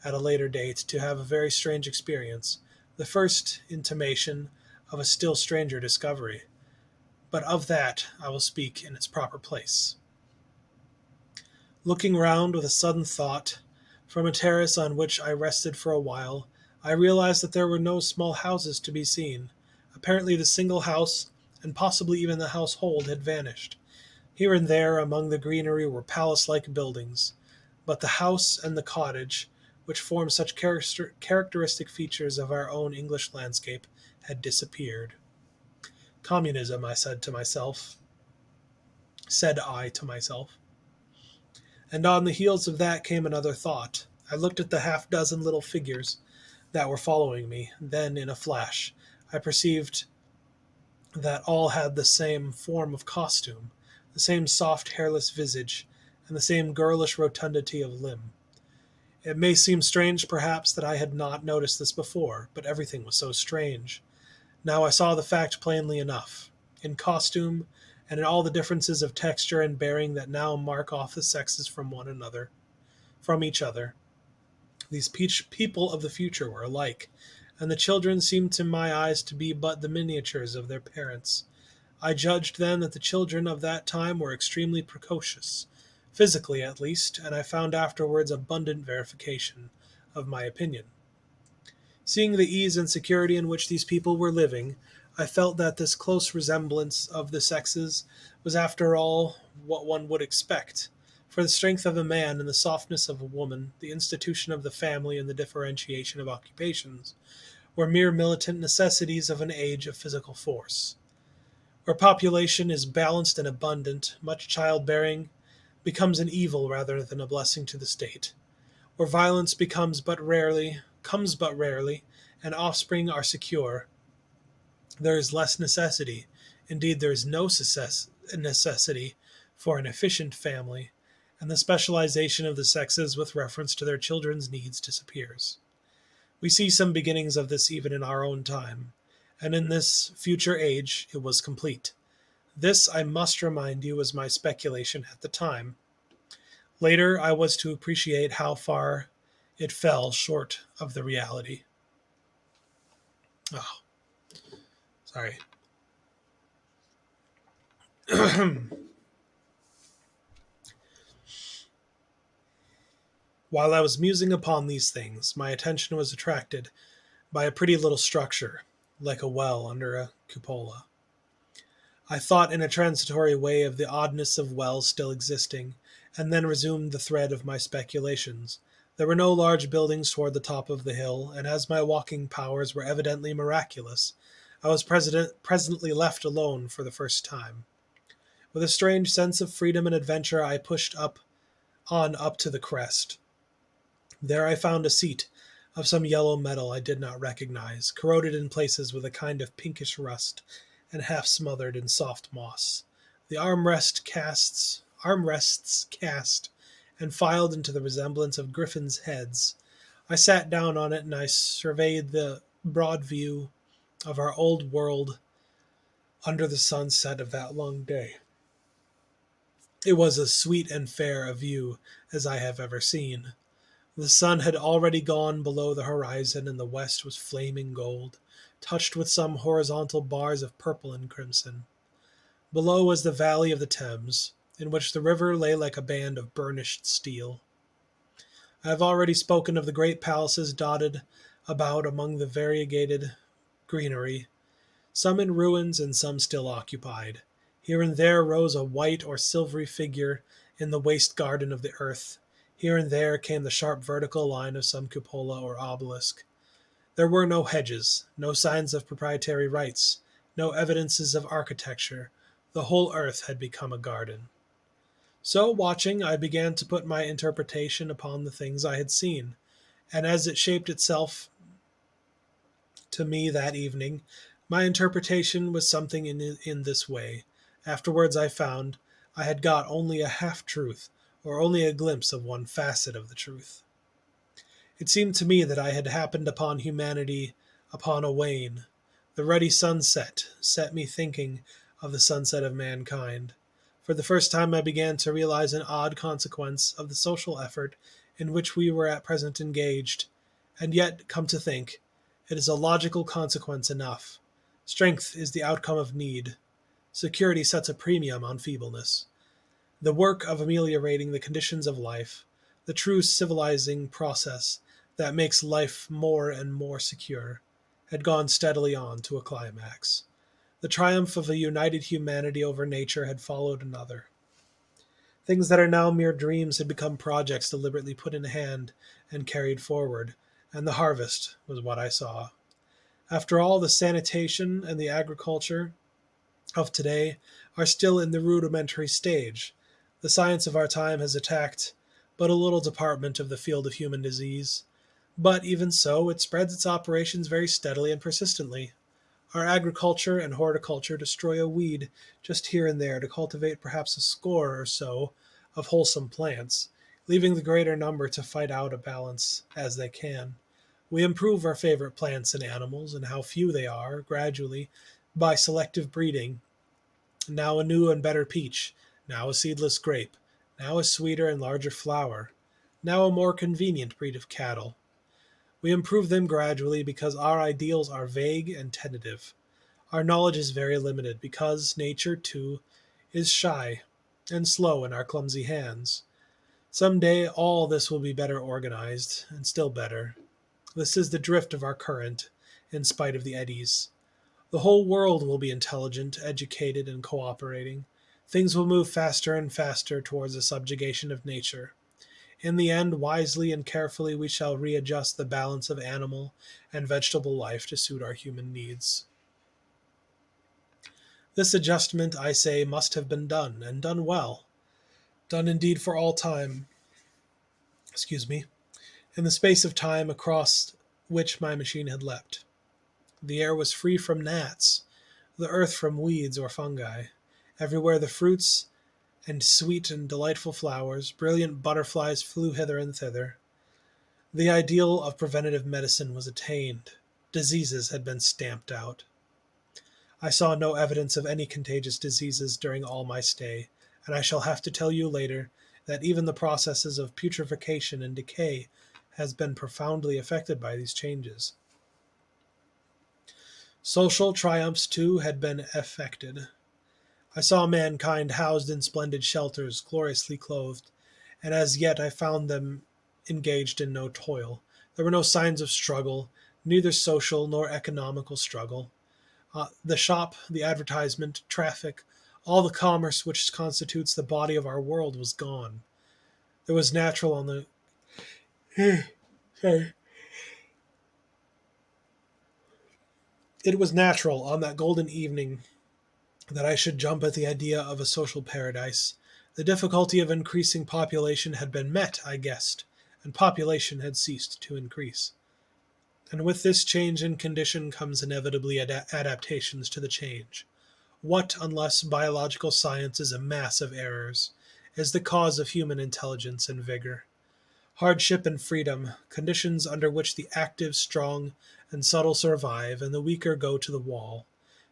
at a later date, to have a very strange experience, the first intimation of a still stranger discovery. But of that I will speak in its proper place. Looking round with a sudden thought, from a terrace on which I rested for a while, I realized that there were no small houses to be seen. Apparently the single house, and possibly even the household, had vanished. Here and there among the greenery were palace-like buildings, but the house and the cottage, which form such characteristic features of our own English landscape, had disappeared. Communism, said I to myself. And on the heels of that came another thought. I looked at the half-dozen little figures that were following me. Then, in a flash, I perceived that all had the same form of costume, the same soft, hairless visage, and the same girlish rotundity of limb. It may seem strange, perhaps, that I had not noticed this before, but everything was so strange. Now I saw the fact plainly enough. In costume, and in all the differences of texture and bearing that now mark off the sexes from each other, these people of the future were alike, and the children seemed to my eyes to be but the miniatures of their parents. I judged then that the children of that time were extremely precocious, physically at least, and I found afterwards abundant verification of my opinion. Seeing the ease and security in which these people were living, I felt that this close resemblance of the sexes was after all what one would expect, for the strength of a man and the softness of a woman, the institution of the family and the differentiation of occupations, were mere militant necessities of an age of physical force. Where population is balanced and abundant, much childbearing becomes an evil rather than a blessing to the state. Where violence comes but rarely, and offspring are secure, there is less necessity, indeed there is no necessity, for an efficient family, and the specialization of the sexes with reference to their children's needs disappears. We see some beginnings of this even in our own time, and in this future age it was complete. This, I must remind you, was my speculation at the time. Later, I was to appreciate how far it fell short of the reality. Oh, sorry. While I was musing upon these things, my attention was attracted by a pretty little structure, like a well under a cupola. I thought in a transitory way of the oddness of wells still existing, and then resumed the thread of my speculations. There were no large buildings toward the top of the hill, and as my walking powers were evidently miraculous, I was presently left alone for the first time. With a strange sense of freedom and adventure, I pushed up to the crest. There I found a seat of some yellow metal I did not recognize, corroded in places with a kind of pinkish rust, and half smothered in soft moss. The armrests cast and filed into the resemblance of griffins' heads. I sat down on it and I surveyed the broad view of our old world under the sunset of that long day. It was as sweet and fair a view as I have ever seen. The sun had already gone below the horizon, and the west was flaming gold, touched with some horizontal bars of purple and crimson. Below was the valley of the Thames, in which the river lay like a band of burnished steel. I have already spoken of the great palaces dotted about among the variegated greenery, some in ruins and some still occupied. Here and there rose a white or silvery figure in the waste garden of the earth. Here and there came the sharp vertical line of some cupola or obelisk. There were no hedges, no signs of proprietary rights, no evidences of architecture. The whole earth had become a garden. So, watching, I began to put my interpretation upon the things I had seen, and as it shaped itself to me that evening, my interpretation was something in this way. Afterwards, I found I had got only a half truth, or only a glimpse of one facet of the truth. It seemed to me that I had happened upon humanity upon a wane. The ruddy sunset set me thinking of the sunset of mankind. For the first time, I began to realize an odd consequence of the social effort in which we were at present engaged. And yet, come to think, it is a logical consequence enough. Strength is the outcome of need. Security sets a premium on feebleness. The work of ameliorating the conditions of life, the true civilizing process that makes life more and more secure, had gone steadily on to a climax. The triumph of a united humanity over nature had followed another. Things that are now mere dreams had become projects deliberately put in hand and carried forward, and the harvest was what I saw. After all, the sanitation and the agriculture of today are still in the rudimentary stage. The science of our time has attacked but a little department of the field of human disease. But even so, it spreads its operations very steadily and persistently. Our agriculture and horticulture destroy a weed just here and there to cultivate perhaps a score or so of wholesome plants, leaving the greater number to fight out a balance as they can. We improve our favorite plants and animals, and how few they are, gradually, by selective breeding. Now a new and better peach, now a seedless grape, now a sweeter and larger flower, now a more convenient breed of cattle. We improve them gradually because our ideals are vague and tentative. Our knowledge is very limited because nature, too, is shy and slow in our clumsy hands. Some day all this will be better organized, and still better. This is the drift of our current, in spite of the eddies. The whole world will be intelligent, educated, and cooperating. Things will move faster and faster towards the subjugation of nature. In the end, wisely and carefully, we shall readjust the balance of animal and vegetable life to suit our human needs. This adjustment, I say, must have been done, and done well. Done indeed for all time, excuse me, in the space of time across which my machine had leapt. The air was free from gnats, the earth from weeds or fungi. Everywhere the fruits and sweet and delightful flowers, brilliant butterflies flew hither and thither. The ideal of preventive medicine was attained. Diseases had been stamped out. I saw no evidence of any contagious diseases during all my stay, and I shall have to tell you later that even the processes of putrefaction and decay has been profoundly affected by these changes. Social triumphs, too, had been effected. I saw mankind housed in splendid shelters, gloriously clothed, and as yet I found them engaged in no toil. There were no signs of struggle, neither social nor economical struggle. The shop, the advertisement, traffic, all the commerce which constitutes the body of our world was gone. There was natural on the sorry. It was natural on that golden evening that I should jump at the idea of a social paradise. The difficulty of increasing population had been met, I guessed, and population had ceased to increase. And with this change in condition comes inevitably adaptations to the change. What, unless biological science is a mass of errors, is the cause of human intelligence and vigor? Hardship and freedom, conditions under which the active, strong, and subtle survive, and the weaker go to the wall.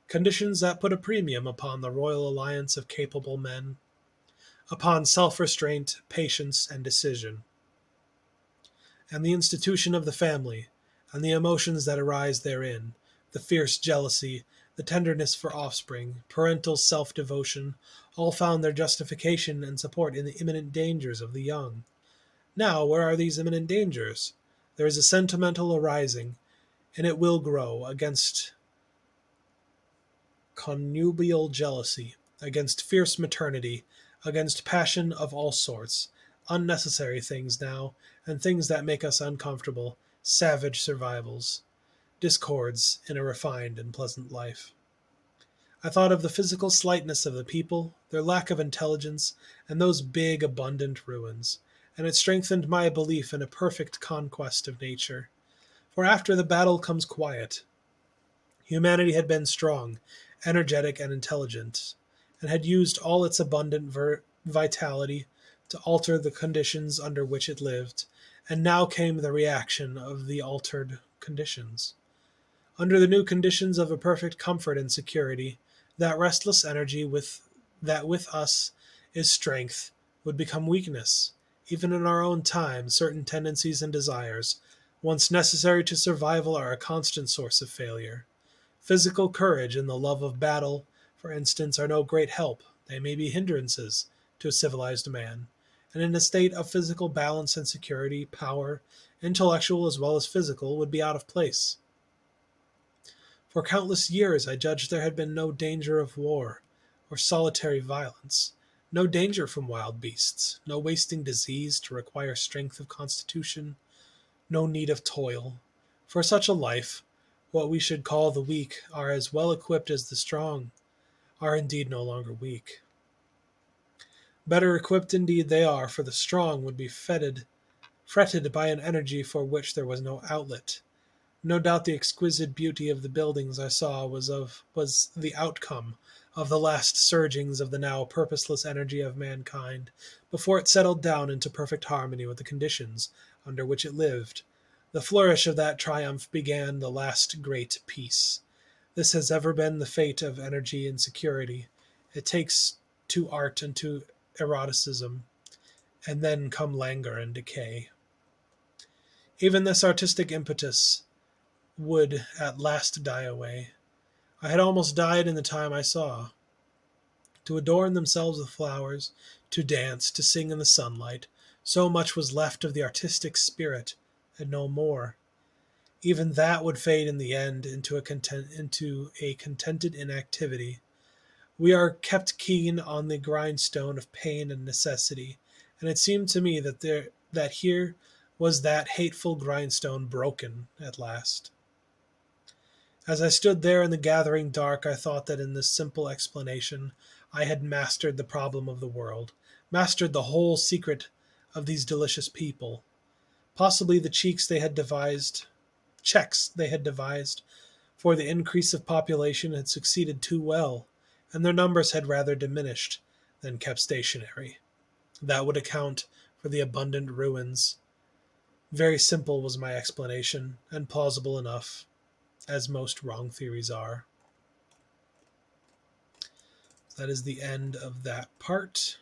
Conditions that put a premium upon the royal alliance of capable men, upon self restraint, patience, and decision, and the institution of the family, and the emotions that arise therein, the fierce jealousy, the tenderness for offspring, parental self devotion, all found their justification and support in the imminent dangers of the young. Now, where are these imminent dangers? There is a sentimental arising, and it will grow, against connubial jealousy, against fierce maternity, against passion of all sorts, unnecessary things now, and things that make us uncomfortable, savage survivals, discords in a refined and pleasant life. I thought of the physical slightness of the people, their lack of intelligence, and those big, abundant ruins, and it strengthened my belief in a perfect conquest of nature. For after the battle comes quiet. Humanity had been strong, energetic, and intelligent, and had used all its abundant vitality to alter the conditions under which it lived, and now came the reaction of the altered conditions. Under the new conditions of a perfect comfort and security, that restless energy that with us is strength would become weakness. Even in our own time, certain tendencies and desires, once necessary to survival, are a constant source of failure. Physical courage and the love of battle, for instance, are no great help. They may be hindrances to a civilized man. And in a state of physical balance and security, power, intellectual as well as physical, would be out of place. For countless years I judged there had been no danger of war or solitary violence, no danger from wild beasts, no wasting disease to require strength of constitution, no need of toil. For such a life, what we should call the weak are as well equipped as the strong, are indeed no longer weak. Better equipped indeed they are, for the strong would be fretted by an energy for which there was no outlet. No doubt the exquisite beauty of the buildings I saw was the outcome of the last surgings of the now purposeless energy of mankind, before it settled down into perfect harmony with the conditions under which it lived. The flourish of that triumph began the last great peace. This has ever been the fate of energy and security. It takes to art and to eroticism, and then come languor and decay. Even this artistic impetus would at last die away. I had almost died in the time I saw. To adorn themselves with flowers, to dance, to sing in the sunlight, so much was left of the artistic spirit, and no more. Even that would fade in the end into a contented inactivity. We are kept keen on the grindstone of pain and necessity, and it seemed to me that here was that hateful grindstone broken at last. As I stood there in the gathering dark, I thought that in this simple explanation I had mastered the problem of the world, mastered the whole secret of these delicious people. Possibly the checks they had devised for the increase of population had succeeded too well, and their numbers had rather diminished than kept stationary. That would account for the abundant ruins. Very simple was my explanation, and plausible enough, as most wrong theories are. That is the end of that part.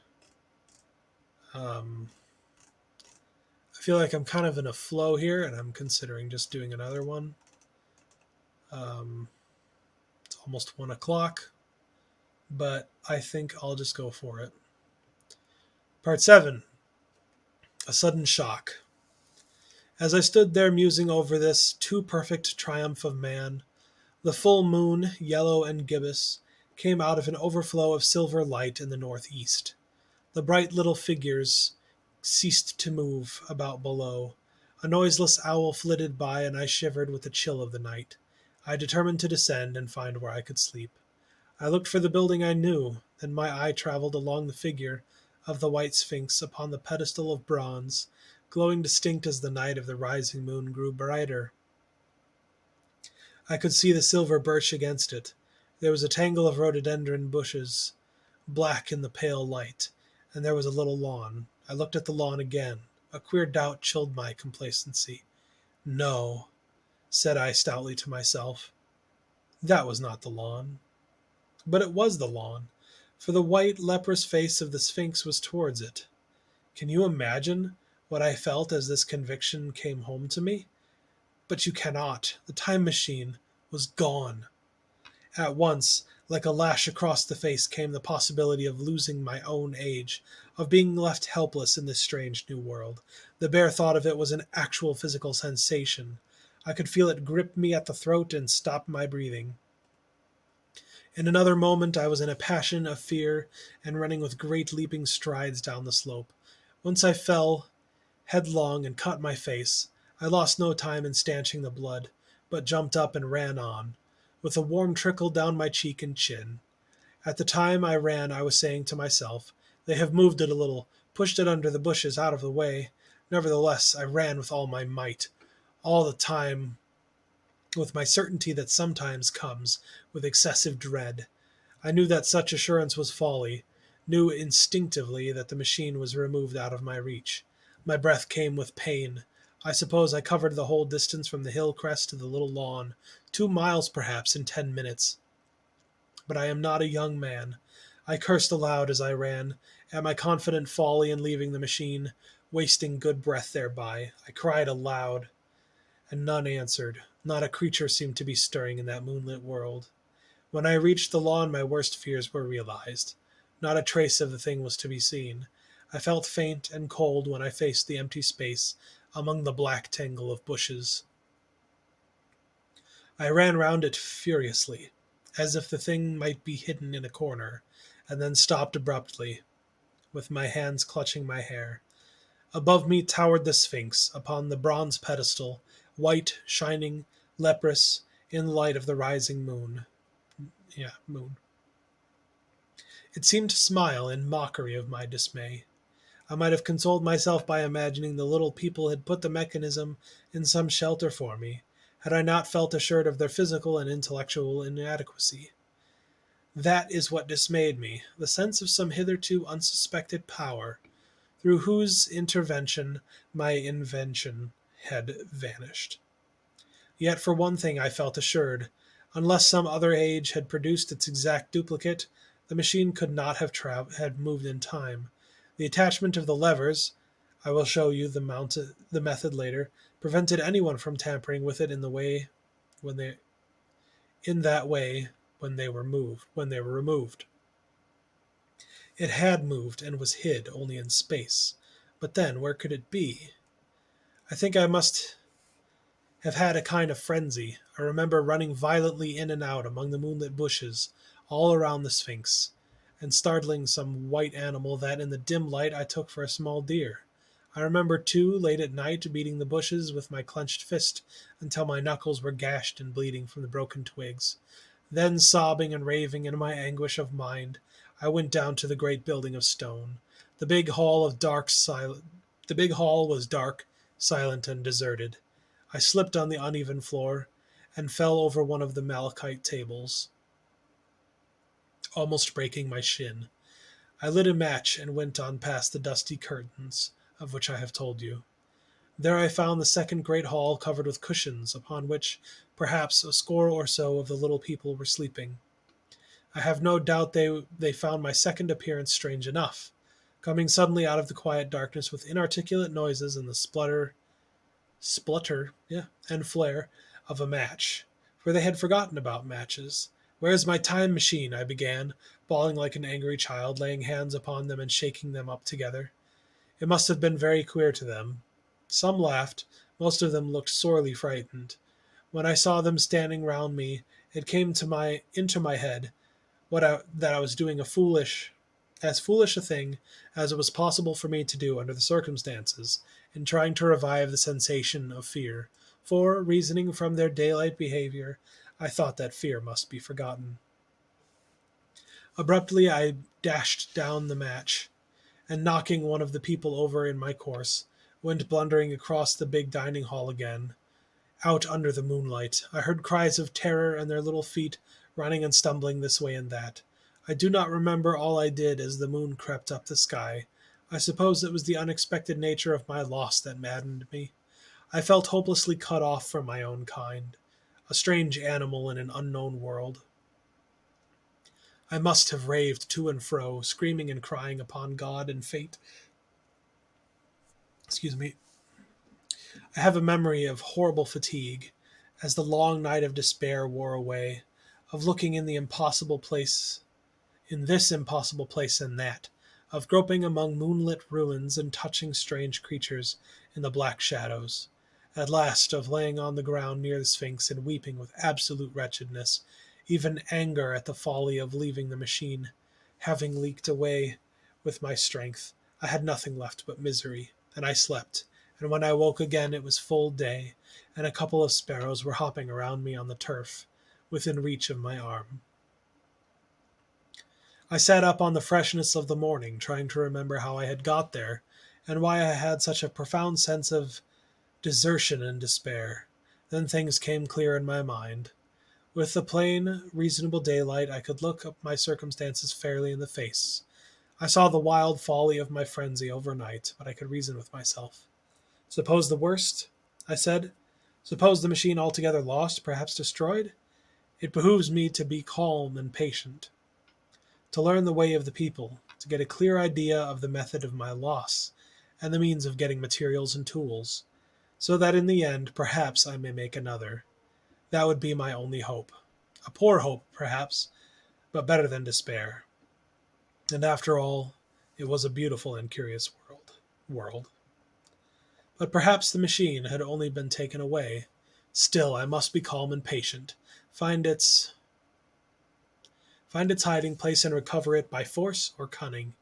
I feel like I'm kind of in a flow here, and I'm considering just doing another one. It's almost 1 o'clock, but I think I'll just go for it. Part 7. A Sudden Shock. As I stood there musing over this too perfect triumph of man, the full moon, yellow and gibbous, came out of an overflow of silver light in the northeast. The bright little figures ceased to move about below. A noiseless owl flitted by, and I shivered with the chill of the night. I determined to descend and find where I could sleep. I looked for the building I knew, then my eye traveled along the figure of the white sphinx upon the pedestal of bronze, glowing distinct as the night of the rising moon grew brighter. I could see the silver birch against it. There was a tangle of rhododendron bushes, black in the pale light, and there was a little lawn. I looked at the lawn again. A queer doubt chilled my complacency. No, said I stoutly to myself. That was not the lawn. But it was the lawn, for the white, leprous face of the Sphinx was towards it. Can you imagine what I felt as this conviction came home to me? But you cannot. The time machine was gone. At once, like a lash across the face, came the possibility of losing my own age, of being left helpless in this strange new world. The bare thought of it was an actual physical sensation. I could feel it grip me at the throat and stop my breathing. In another moment I was in a passion of fear and running with great leaping strides down the slope. Once I fell headlong and cut my face. I lost no time in stanching the blood, but jumped up and ran on, with a warm trickle down my cheek and chin. At the time I ran I was saying to myself, "They have moved it a little, pushed it under the bushes out of the way." Nevertheless, I ran with all my might, all the time with my certainty that sometimes comes with excessive dread. I knew that such assurance was folly, knew instinctively that the machine was removed out of my reach. My breath came with pain. I suppose I covered the whole distance from the hill crest to the little lawn, 2 miles perhaps in 10 minutes. But I am not a young man. I cursed aloud as I ran, at my confident folly in leaving the machine, wasting good breath thereby. I cried aloud, and none answered. Not a creature seemed to be stirring in that moonlit world. When I reached the lawn, my worst fears were realized. Not a trace of the thing was to be seen. I felt faint and cold when I faced the empty space among the black tangle of bushes. I ran round it furiously, as if the thing might be hidden in a corner, and then stopped abruptly, with my hands clutching my hair. Above me towered the Sphinx upon the bronze pedestal, white, shining, leprous, in the light of the rising moon. Moon. It seemed to smile in mockery of my dismay. I might have consoled myself by imagining the little people had put the mechanism in some shelter for me, had I not felt assured of their physical and intellectual inadequacy. That is what dismayed me, the sense of some hitherto unsuspected power, through whose intervention my invention had vanished. Yet for one thing I felt assured. Unless some other age had produced its exact duplicate, the machine could not have had moved in time. The attachment of the levers, I will show you the method later, prevented anyone from tampering with it when they in that way when they were removed. It had moved and was hid only in space. But then where could it be? I think I must have had a kind of frenzy. I remember running violently in and out among the moonlit bushes, all around the Sphinx, and startling some white animal that in the dim light I took for a small deer. I remember, too, late at night, beating the bushes with my clenched fist until my knuckles were gashed and bleeding from the broken twigs. Then, sobbing and raving in my anguish of mind, I went down to the great building of stone. The big hall of dark silent. The big hall was dark, silent, and deserted. I slipped on the uneven floor and fell over one of the malachite tables, almost breaking my shin. I lit a match and went on past the dusty curtains, of which I have told you. There I found the second great hall covered with cushions, upon which perhaps a score or so of the little people were sleeping. I have no doubt they found my second appearance strange enough, coming suddenly out of the quiet darkness with inarticulate noises and the and flare of a match, for they had forgotten about matches. "Where's my time machine?" I began, bawling like an angry child, laying hands upon them and shaking them up together. It must have been very queer to them. Some laughed, most of them looked sorely frightened. When I saw them standing round me, it came into my head that I was doing as foolish a thing as it was possible for me to do under the circumstances, in trying to revive the sensation of fear, for, reasoning from their daylight behavior, I thought that fear must be forgotten. Abruptly, I dashed down the match, and knocking one of the people over in my course, went blundering across the big dining hall again, out under the moonlight. I heard cries of terror and their little feet running and stumbling this way and that. I do not remember all I did as the moon crept up the sky. I suppose it was the unexpected nature of my loss that maddened me. I felt hopelessly cut off from my own kind, a strange animal in an unknown world. I must have raved to and fro, screaming and crying upon God and fate. Excuse me. I have a memory of horrible fatigue as the long night of despair wore away, of looking in this impossible place and that, of groping among moonlit ruins and touching strange creatures in the black shadows. At last, of laying on the ground near the Sphinx and weeping with absolute wretchedness, even anger at the folly of leaving the machine, having leaked away with my strength. I had nothing left but misery, and I slept, and when I woke again it was full day, and a couple of sparrows were hopping around me on the turf, within reach of my arm. I sat up on the freshness of the morning, trying to remember how I had got there, and why I had such a profound sense of desertion and despair. Then things came clear in my mind. With the plain, reasonable daylight, I could look up my circumstances fairly in the face. I saw the wild folly of my frenzy overnight, but I could reason with myself. Suppose the worst, I said. Suppose the machine altogether lost, perhaps destroyed? It behooves me to be calm and patient, to learn the way of the people, to get a clear idea of the method of my loss, and the means of getting materials and tools, so that in the end, perhaps I may make another. That would be my only hope. A poor hope, perhaps, but better than despair. And after all, it was a beautiful and curious world. But perhaps the machine had only been taken away. Still, I must be calm and patient, find its find its hiding place and recover it by force or cunning.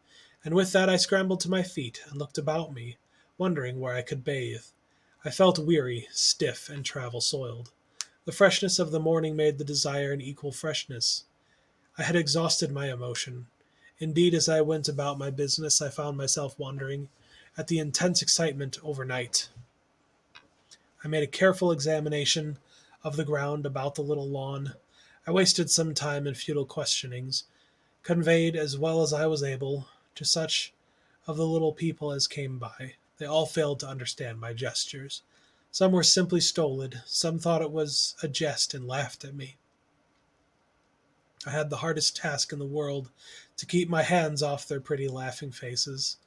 And with that I scrambled to my feet and looked about me, wondering where I could bathe. I felt weary, stiff, and travel soiled. The freshness of the morning made the desire an equal freshness. I had exhausted my emotion. Indeed, as I went about my business, I found myself wondering at the intense excitement overnight. I made a careful examination of the ground about the little lawn. I wasted some time in futile questionings, conveyed as well as I was able to such of the little people as came by. They all failed to understand my gestures. Some were simply stolid, some thought it was a jest and laughed at me. I had the hardest task in the world to keep my hands off their pretty laughing faces.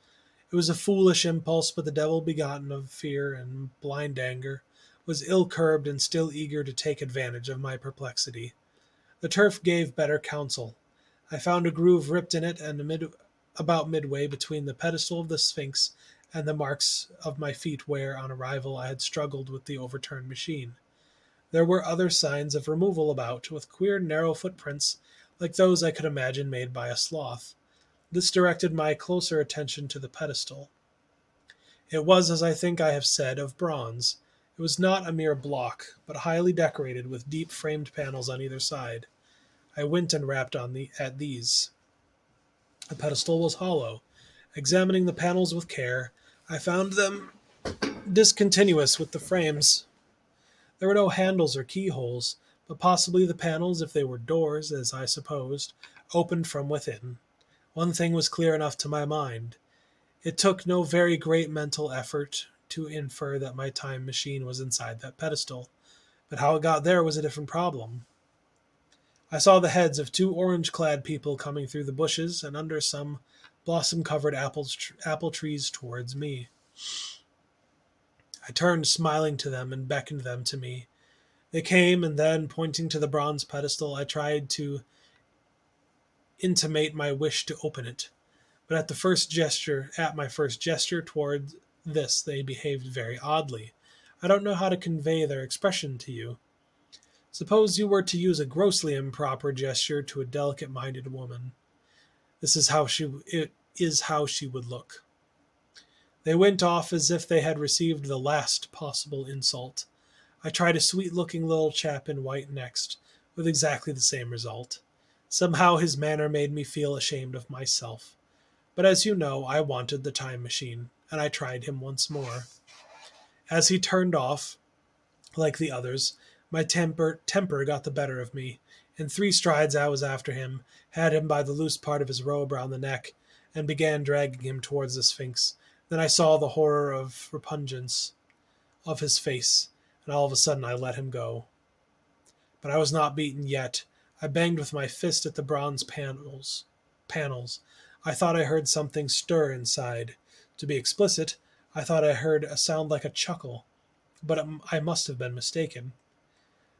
It was a foolish impulse, but the devil begotten of fear and blind anger was ill curbed and still eager to take advantage of my perplexity. The turf gave better counsel. I found a groove ripped in it and about midway between the pedestal of the Sphinx and the marks of my feet where, on arrival, I had struggled with the overturned machine. There were other signs of removal about, with queer narrow footprints like those I could imagine made by a sloth. This directed my closer attention to the pedestal. It was, as I think I have said, of bronze. It was not a mere block, but highly decorated with deep framed panels on either side. I went and rapped at these. The pedestal was hollow. Examining the panels with care, I found them discontinuous with the frames. There were no handles or keyholes, but possibly the panels, if they were doors, as I supposed, opened from within. One thing was clear enough to my mind. It took no very great mental effort to infer that my time machine was inside that pedestal, but how it got there was a different problem. I saw the heads of two orange-clad people coming through the bushes and under some blossom-covered apple trees towards me. I turned smiling to them and beckoned them to me. They came, and then, pointing to the bronze pedestal, I tried to intimate my wish to open it. But at my first gesture toward this, they behaved very oddly. I don't know how to convey their expression to you. Suppose you were to use a grossly improper gesture to a delicate-minded woman. It is how she would look. They went off as if they had received the last possible insult. I tried a sweet-looking little chap in white next, with exactly the same result. Somehow his manner made me feel ashamed of myself. But as you know, I wanted the time machine, and I tried him once more. As he turned off, like the others, my temper got the better of me. In 3 strides I was after him, had him by the loose part of his robe round the neck, and began dragging him towards the Sphinx. Then I saw the horror of repugnance of his face, and all of a sudden I let him go. But I was not beaten yet. I banged with my fist at the bronze panels. I thought I heard something stir inside. To be explicit, I thought I heard a sound like a chuckle, but I must have been mistaken.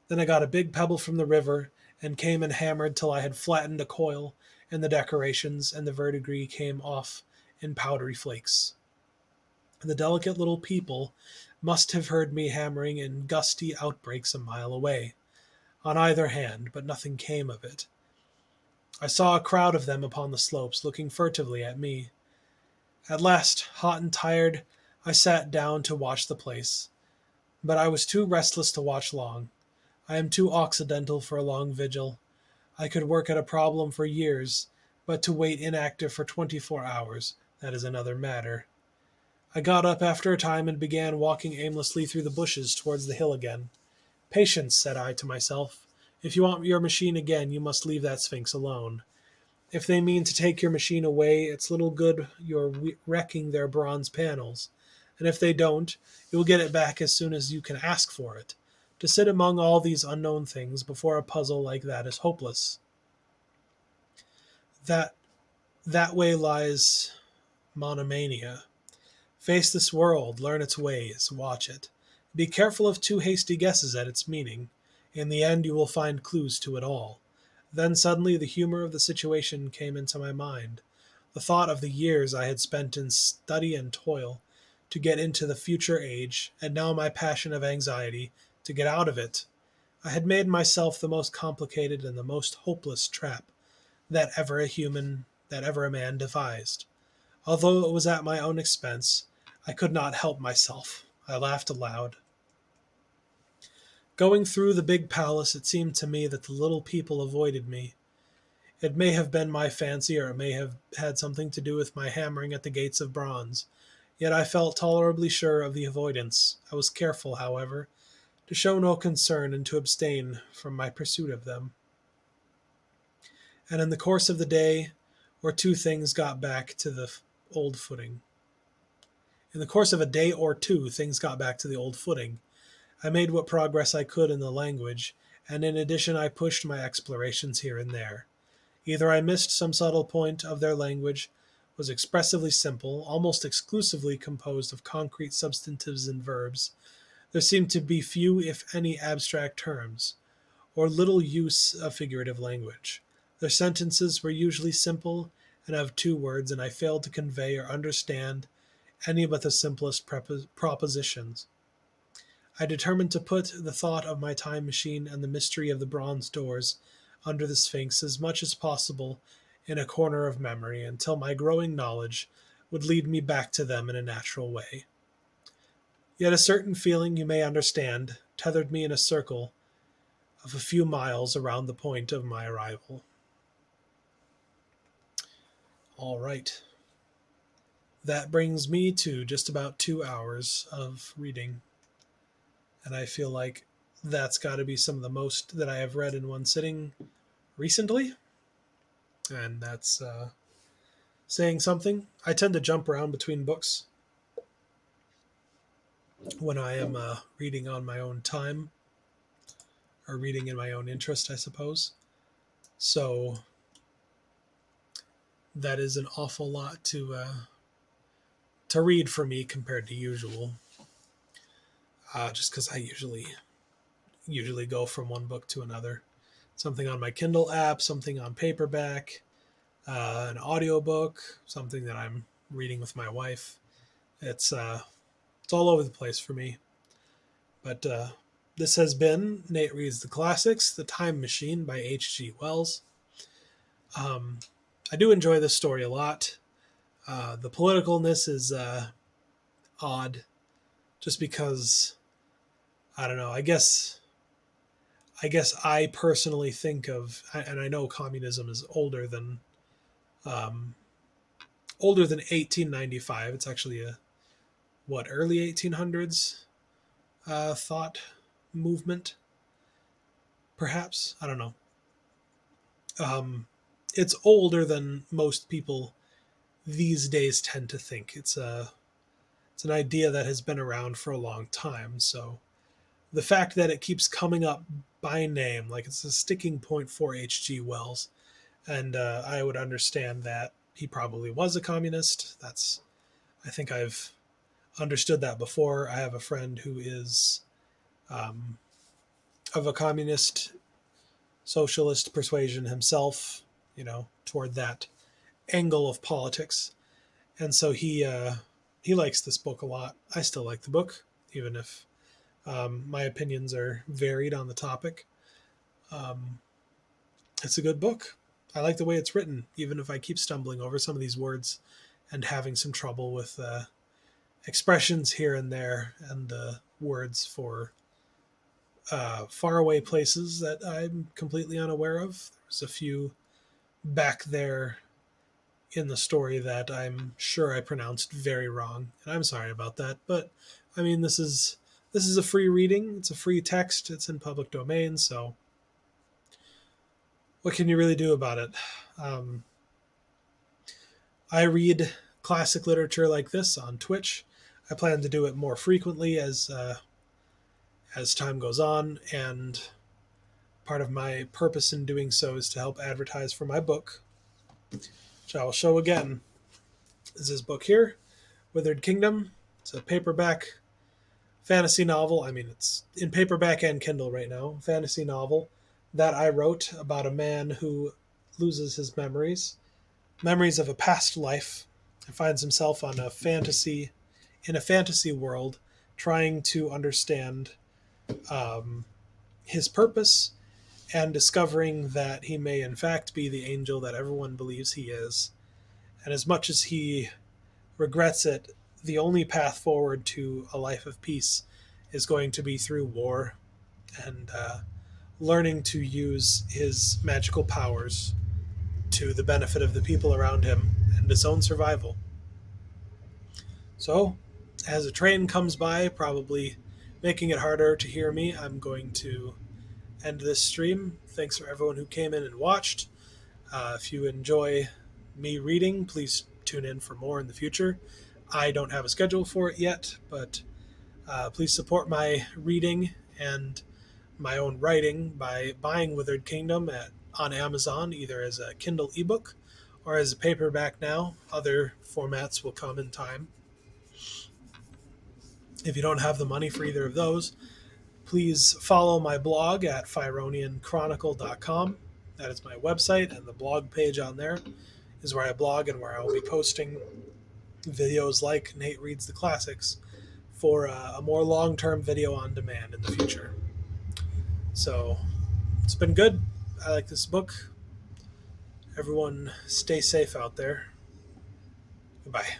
Then I got a big pebble from the river and came and hammered till I had flattened a coil, and the decorations and the verdigris came off in powdery flakes. The delicate little people must have heard me hammering in gusty outbreaks a mile away, on either hand, but nothing came of it. I saw a crowd of them upon the slopes, looking furtively at me. At last, hot and tired, I sat down to watch the place. But I was too restless to watch long. I am too occidental for a long vigil. I could work at a problem for years, but to wait inactive for 24 hours, that is another matter. I got up after a time and began walking aimlessly through the bushes towards the hill again. Patience, said I to myself. If you want your machine again, you must leave that Sphinx alone. If they mean to take your machine away, it's little good you're wrecking their bronze panels. And if they don't, you'll get it back as soon as you can ask for it. To sit among all these unknown things before a puzzle like that is hopeless. That that way lies monomania. Face this world, learn its ways, watch it. Be careful of too hasty guesses at its meaning. In the end, you will find clues to it all. Then suddenly the humor of the situation came into my mind. The thought of the years I had spent in study and toil to get into the future age, and now my passion of anxiety to get out of it. I had made myself the most complicated and the most hopeless trap that ever a man devised. Although it was at my own expense, I could not help myself. I laughed aloud. Going through the big palace, it seemed to me that the little people avoided me. It may have been my fancy, or it may have had something to do with my hammering at the gates of bronze. Yet I felt tolerably sure of the avoidance. I was careful, however, to show no concern and to abstain from my pursuit of them. And in the course of the day or two things got back to the old footing. In the course of a day or two, things got back to the old footing. I made what progress I could in the language, and in addition I pushed my explorations here and there. Either I missed some subtle point of their language, was expressively simple, almost exclusively composed of concrete substantives and verbs. There seemed to be few, if any, abstract terms, or little use of figurative language. Their sentences were usually simple and of 2 words, and I failed to convey or understand any but the simplest propositions. I determined to put the thought of my time machine and the mystery of the bronze doors under the Sphinx as much as possible in a corner of memory until my growing knowledge would lead me back to them in a natural way. Yet a certain feeling, you may understand, tethered me in a circle of a few miles around the point of my arrival. All right. That brings me to just about 2 hours of reading. And I feel like that's got to be some of the most that I have read in one sitting recently. And that's saying something. I tend to jump around between books when I am reading on my own time or reading in my own interest, I suppose. So that is an awful lot to read for me compared to usual. Just because I usually go from one book to another. Something on my Kindle app, something on paperback, an audiobook, something that I'm reading with my wife. It's all over the place for me. But this has been Nate Reads the Classics, The Time Machine by H.G. Wells. I do enjoy this story a lot. The politicalness is odd, just because, I don't know, I guess I guess I personally think of, and I know communism is um, older than 1895. It's actually a early 1800s thought movement, perhaps. I don't know. Um, it's older than most people these days tend to think. It's an idea that has been around for a long time. So the fact that it keeps coming up by name, like it's a sticking point for H.G. Wells, and I would understand that he probably was a communist. I think I've understood that before. I have a friend who is um, of a communist socialist persuasion himself, toward that angle of politics. And so he likes this book a lot. I still like the book, even if my opinions are varied on the topic. Um, it's a good book. I like the way it's written, even if I keep stumbling over some of these words and having some trouble with expressions here and there and words for faraway places that I'm completely unaware of. There's a few back there in the story that I'm sure I pronounced very wrong, and I'm sorry about that. But I mean, this is a free reading. It's a free text. It's in public domain, so what can you really do about it? Um, I read classic literature like this on Twitch. I plan to do it more frequently as time goes on, and part of my purpose in doing so is to help advertise for my book, which I will show again. Is this book here, Withered Kingdom? It's a paperback fantasy novel. I mean, it's in paperback and Kindle right now. Fantasy novel that I wrote about a man who loses his memories of a past life, and finds himself in a fantasy world, trying to understand um, his purpose and discovering that he may in fact be the angel that everyone believes he is. And as much as he regrets it, the only path forward to a life of peace is going to be through war and learning to use his magical powers to the benefit of the people around him and his own survival. So, as a train comes by, probably making it harder to hear me, I'm going to end this stream. Thanks for everyone who came in and watched. If you enjoy me reading, please tune in for more in the future. I don't have a schedule for it yet, but please support my reading and my own writing by buying Withered Kingdom on Amazon, either as a Kindle ebook or as a paperback now. Other formats will come in time. If you don't have the money for either of those, please follow my blog at pyronianchronicle.com. That is my website, and the blog page on there is where I blog and where I will be posting videos like Nate Reads the Classics for a more long term video on demand in the future. So it's been good. I like this book. Everyone stay safe out there. Goodbye.